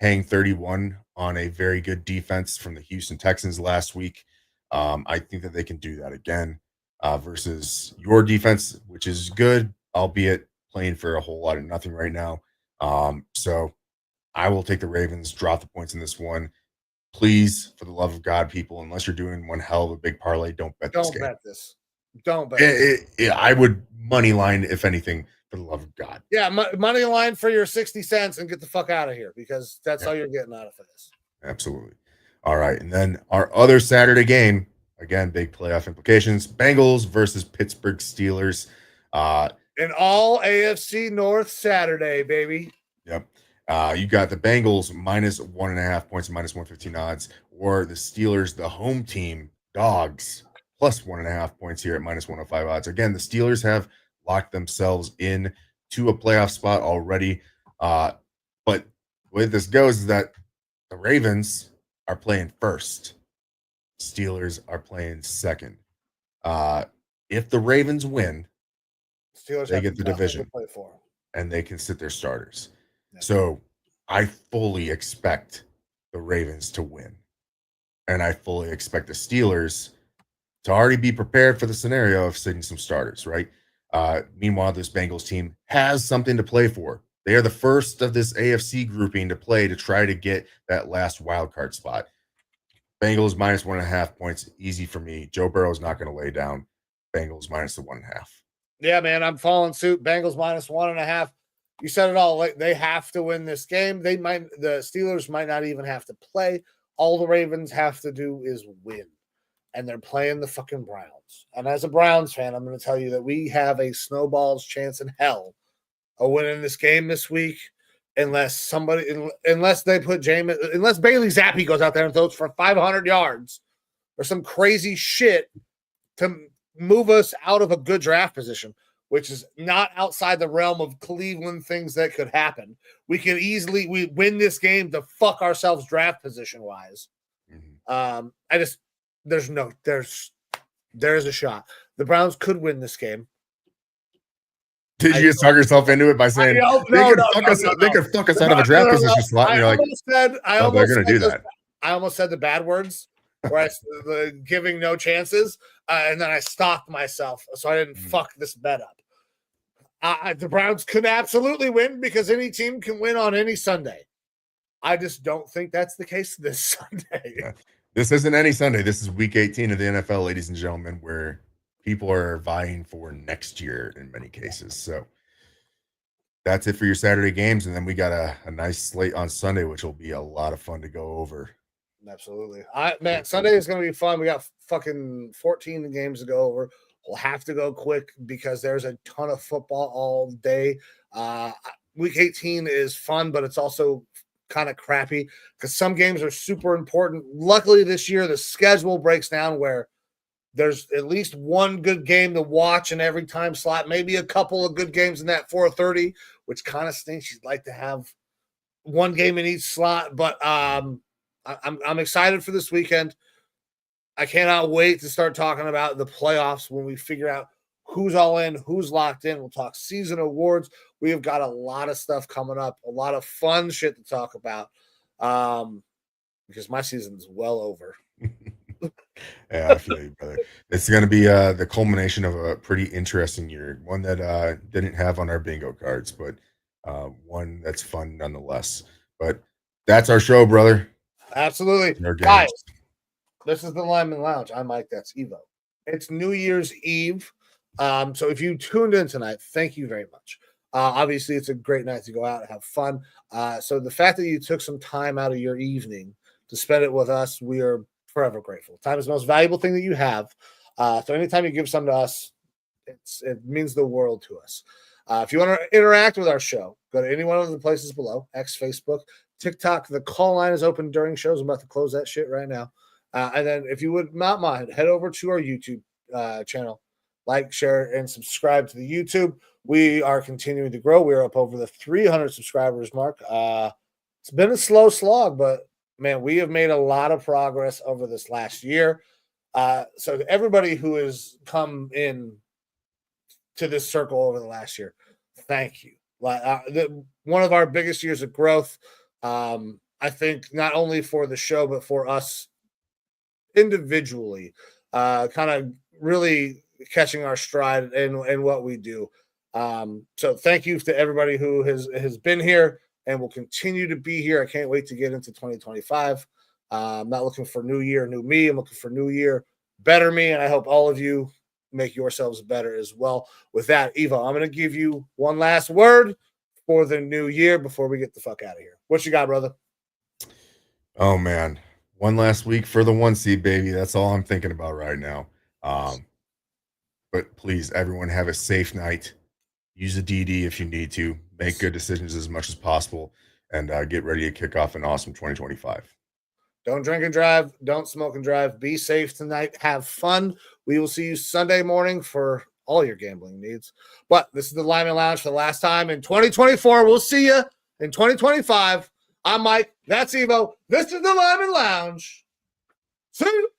hang 31 on a very good defense from the Houston Texans last week. I think that they can do that again versus your defense, which is good, albeit playing for a whole lot of nothing right now. So I will take the Ravens, drop the points in this one. Please, for the love of God, people, unless you're doing one hell of a big parlay, don't bet this game.
Don't bet this.
I would money line, if anything, for the love of God.
Yeah, money line for your 60 cents and get the fuck out of here because that's all you're getting out of this.
Absolutely. All right. And then our other Saturday game, again, big playoff implications. Bengals versus Pittsburgh Steelers.
An all AFC North Saturday, baby.
Yep. You got the Bengals minus 1.5 points, minus 115 odds, or the Steelers, the home team, dogs, plus 1.5 points here at minus 105 odds. Again, the Steelers have locked themselves in to a playoff spot already. But the way this goes is that the Ravens are playing first. Steelers are playing second. If the Ravens win,
Steelers
they
have
get the
nothing to
division
play for.
and they can sit their starters.
Yeah.
So I fully expect the Ravens to win. And I fully expect the Steelers to already be prepared for the scenario of sitting some starters, right? Meanwhile, this Bengals team has something to play for. They are the first of this AFC grouping to play to try to get that last wild card spot. Bengals minus 1.5 points, easy for me. Joe Burrow's not going to lay down. Bengals minus the 1.5.
Yeah, man, I'm following suit. Bengals minus 1.5. You said it all. Like, they have to win this game. The Steelers might not even have to play. All the Ravens have to do is win. And they're playing the fucking Browns. And as a Browns fan, I'm going to tell you that we have a snowball's chance in hell of winning this game this week, unless they put unless Bailey Zappi goes out there and throws for 500 yards or some crazy shit to move us out of a good draft position, which is not outside the realm of Cleveland things that could happen. We can easily win this game to fuck ourselves draft position wise.
Mm-hmm.
There's a shot. The Browns could win this game.
Did you just talk yourself into it by saying they could fuck us out of a draft position slot? And you're like, they're going to do that.
I almost said the bad words where I giving no chances, and then I stopped myself so I didn't fuck this bet up. The Browns could absolutely win because any team can win on any Sunday. I just don't think that's the case this Sunday.
Yeah. This isn't any Sunday. This is week 18 of the NFL, ladies and gentlemen, where people are vying for next year in many cases. So that's it for your Saturday games. And then we got a nice slate on Sunday, which will be a lot of fun to go over.
Absolutely. Man, Sunday is going to be fun. We got fucking 14 games to go over. We'll have to go quick because there's a ton of football all day. Week 18 is fun, but it's also kind of crappy because some games are super important. Luckily this year, the schedule breaks down where there's at least one good game to watch in every time slot, maybe a couple of good games in that 4:30, which kind of stinks. You'd like to have one game in each slot, but I'm excited for this weekend. I cannot wait to start talking about the playoffs when we figure out who's all in, who's locked in. We'll talk season awards. We have got a lot of stuff coming up, a lot of fun shit to talk about because my season's well over.
Yeah, I feel you, brother. It's going to be the culmination of a pretty interesting year, one that didn't have on our bingo cards, but one that's fun nonetheless. But that's our show, brother.
Absolutely. Hi, this is the Lineman Lounge. I'm Mike. That's Evo. It's New Year's Eve. So if you tuned in tonight, thank you very much. Obviously, it's a great night to go out and have fun. So the fact that you took some time out of your evening to spend it with us, we are forever grateful. Time is the most valuable thing that you have. So anytime you give something to us, it means the world to us. If you want to interact with our show, go to any one of the places below, X, Facebook, TikTok. The call line is open during shows. I'm about to close that shit right now. And then if you would not mind, head over to our YouTube channel, like, share, and subscribe to the YouTube. We are continuing to grow. We're up over the 300 subscribers mark. It's been a slow slog, but man, we have made a lot of progress over this last year. So to everybody who has come in to this circle over the last year, thank you. One of our biggest years of growth, I think, not only for the show, but for us individually, kind of really catching our stride in what we do. So thank you to everybody who has been here and will continue to be here. I can't wait to get into 2025. I'm not looking for new year, new me. I'm looking for new year, better me. And I hope all of you make yourselves better as well. With that, Evo, I'm going to give you one last word for the new year before we get the fuck out of here. What you got, brother?
Oh, man. One last week for the 1 seed, baby. That's all I'm thinking about right now. But please, everyone, have a safe night. Use a DD if you need to. Make good decisions as much as possible, and get ready to kick off an awesome 2025.
Don't drink and drive. Don't smoke and drive. Be safe tonight. Have fun. We will see you Sunday morning for all your gambling needs. But this is the Lineman Lounge for the last time in 2024. We'll see you in 2025. I'm Mike. That's Evo. This is the Lineman Lounge. See you.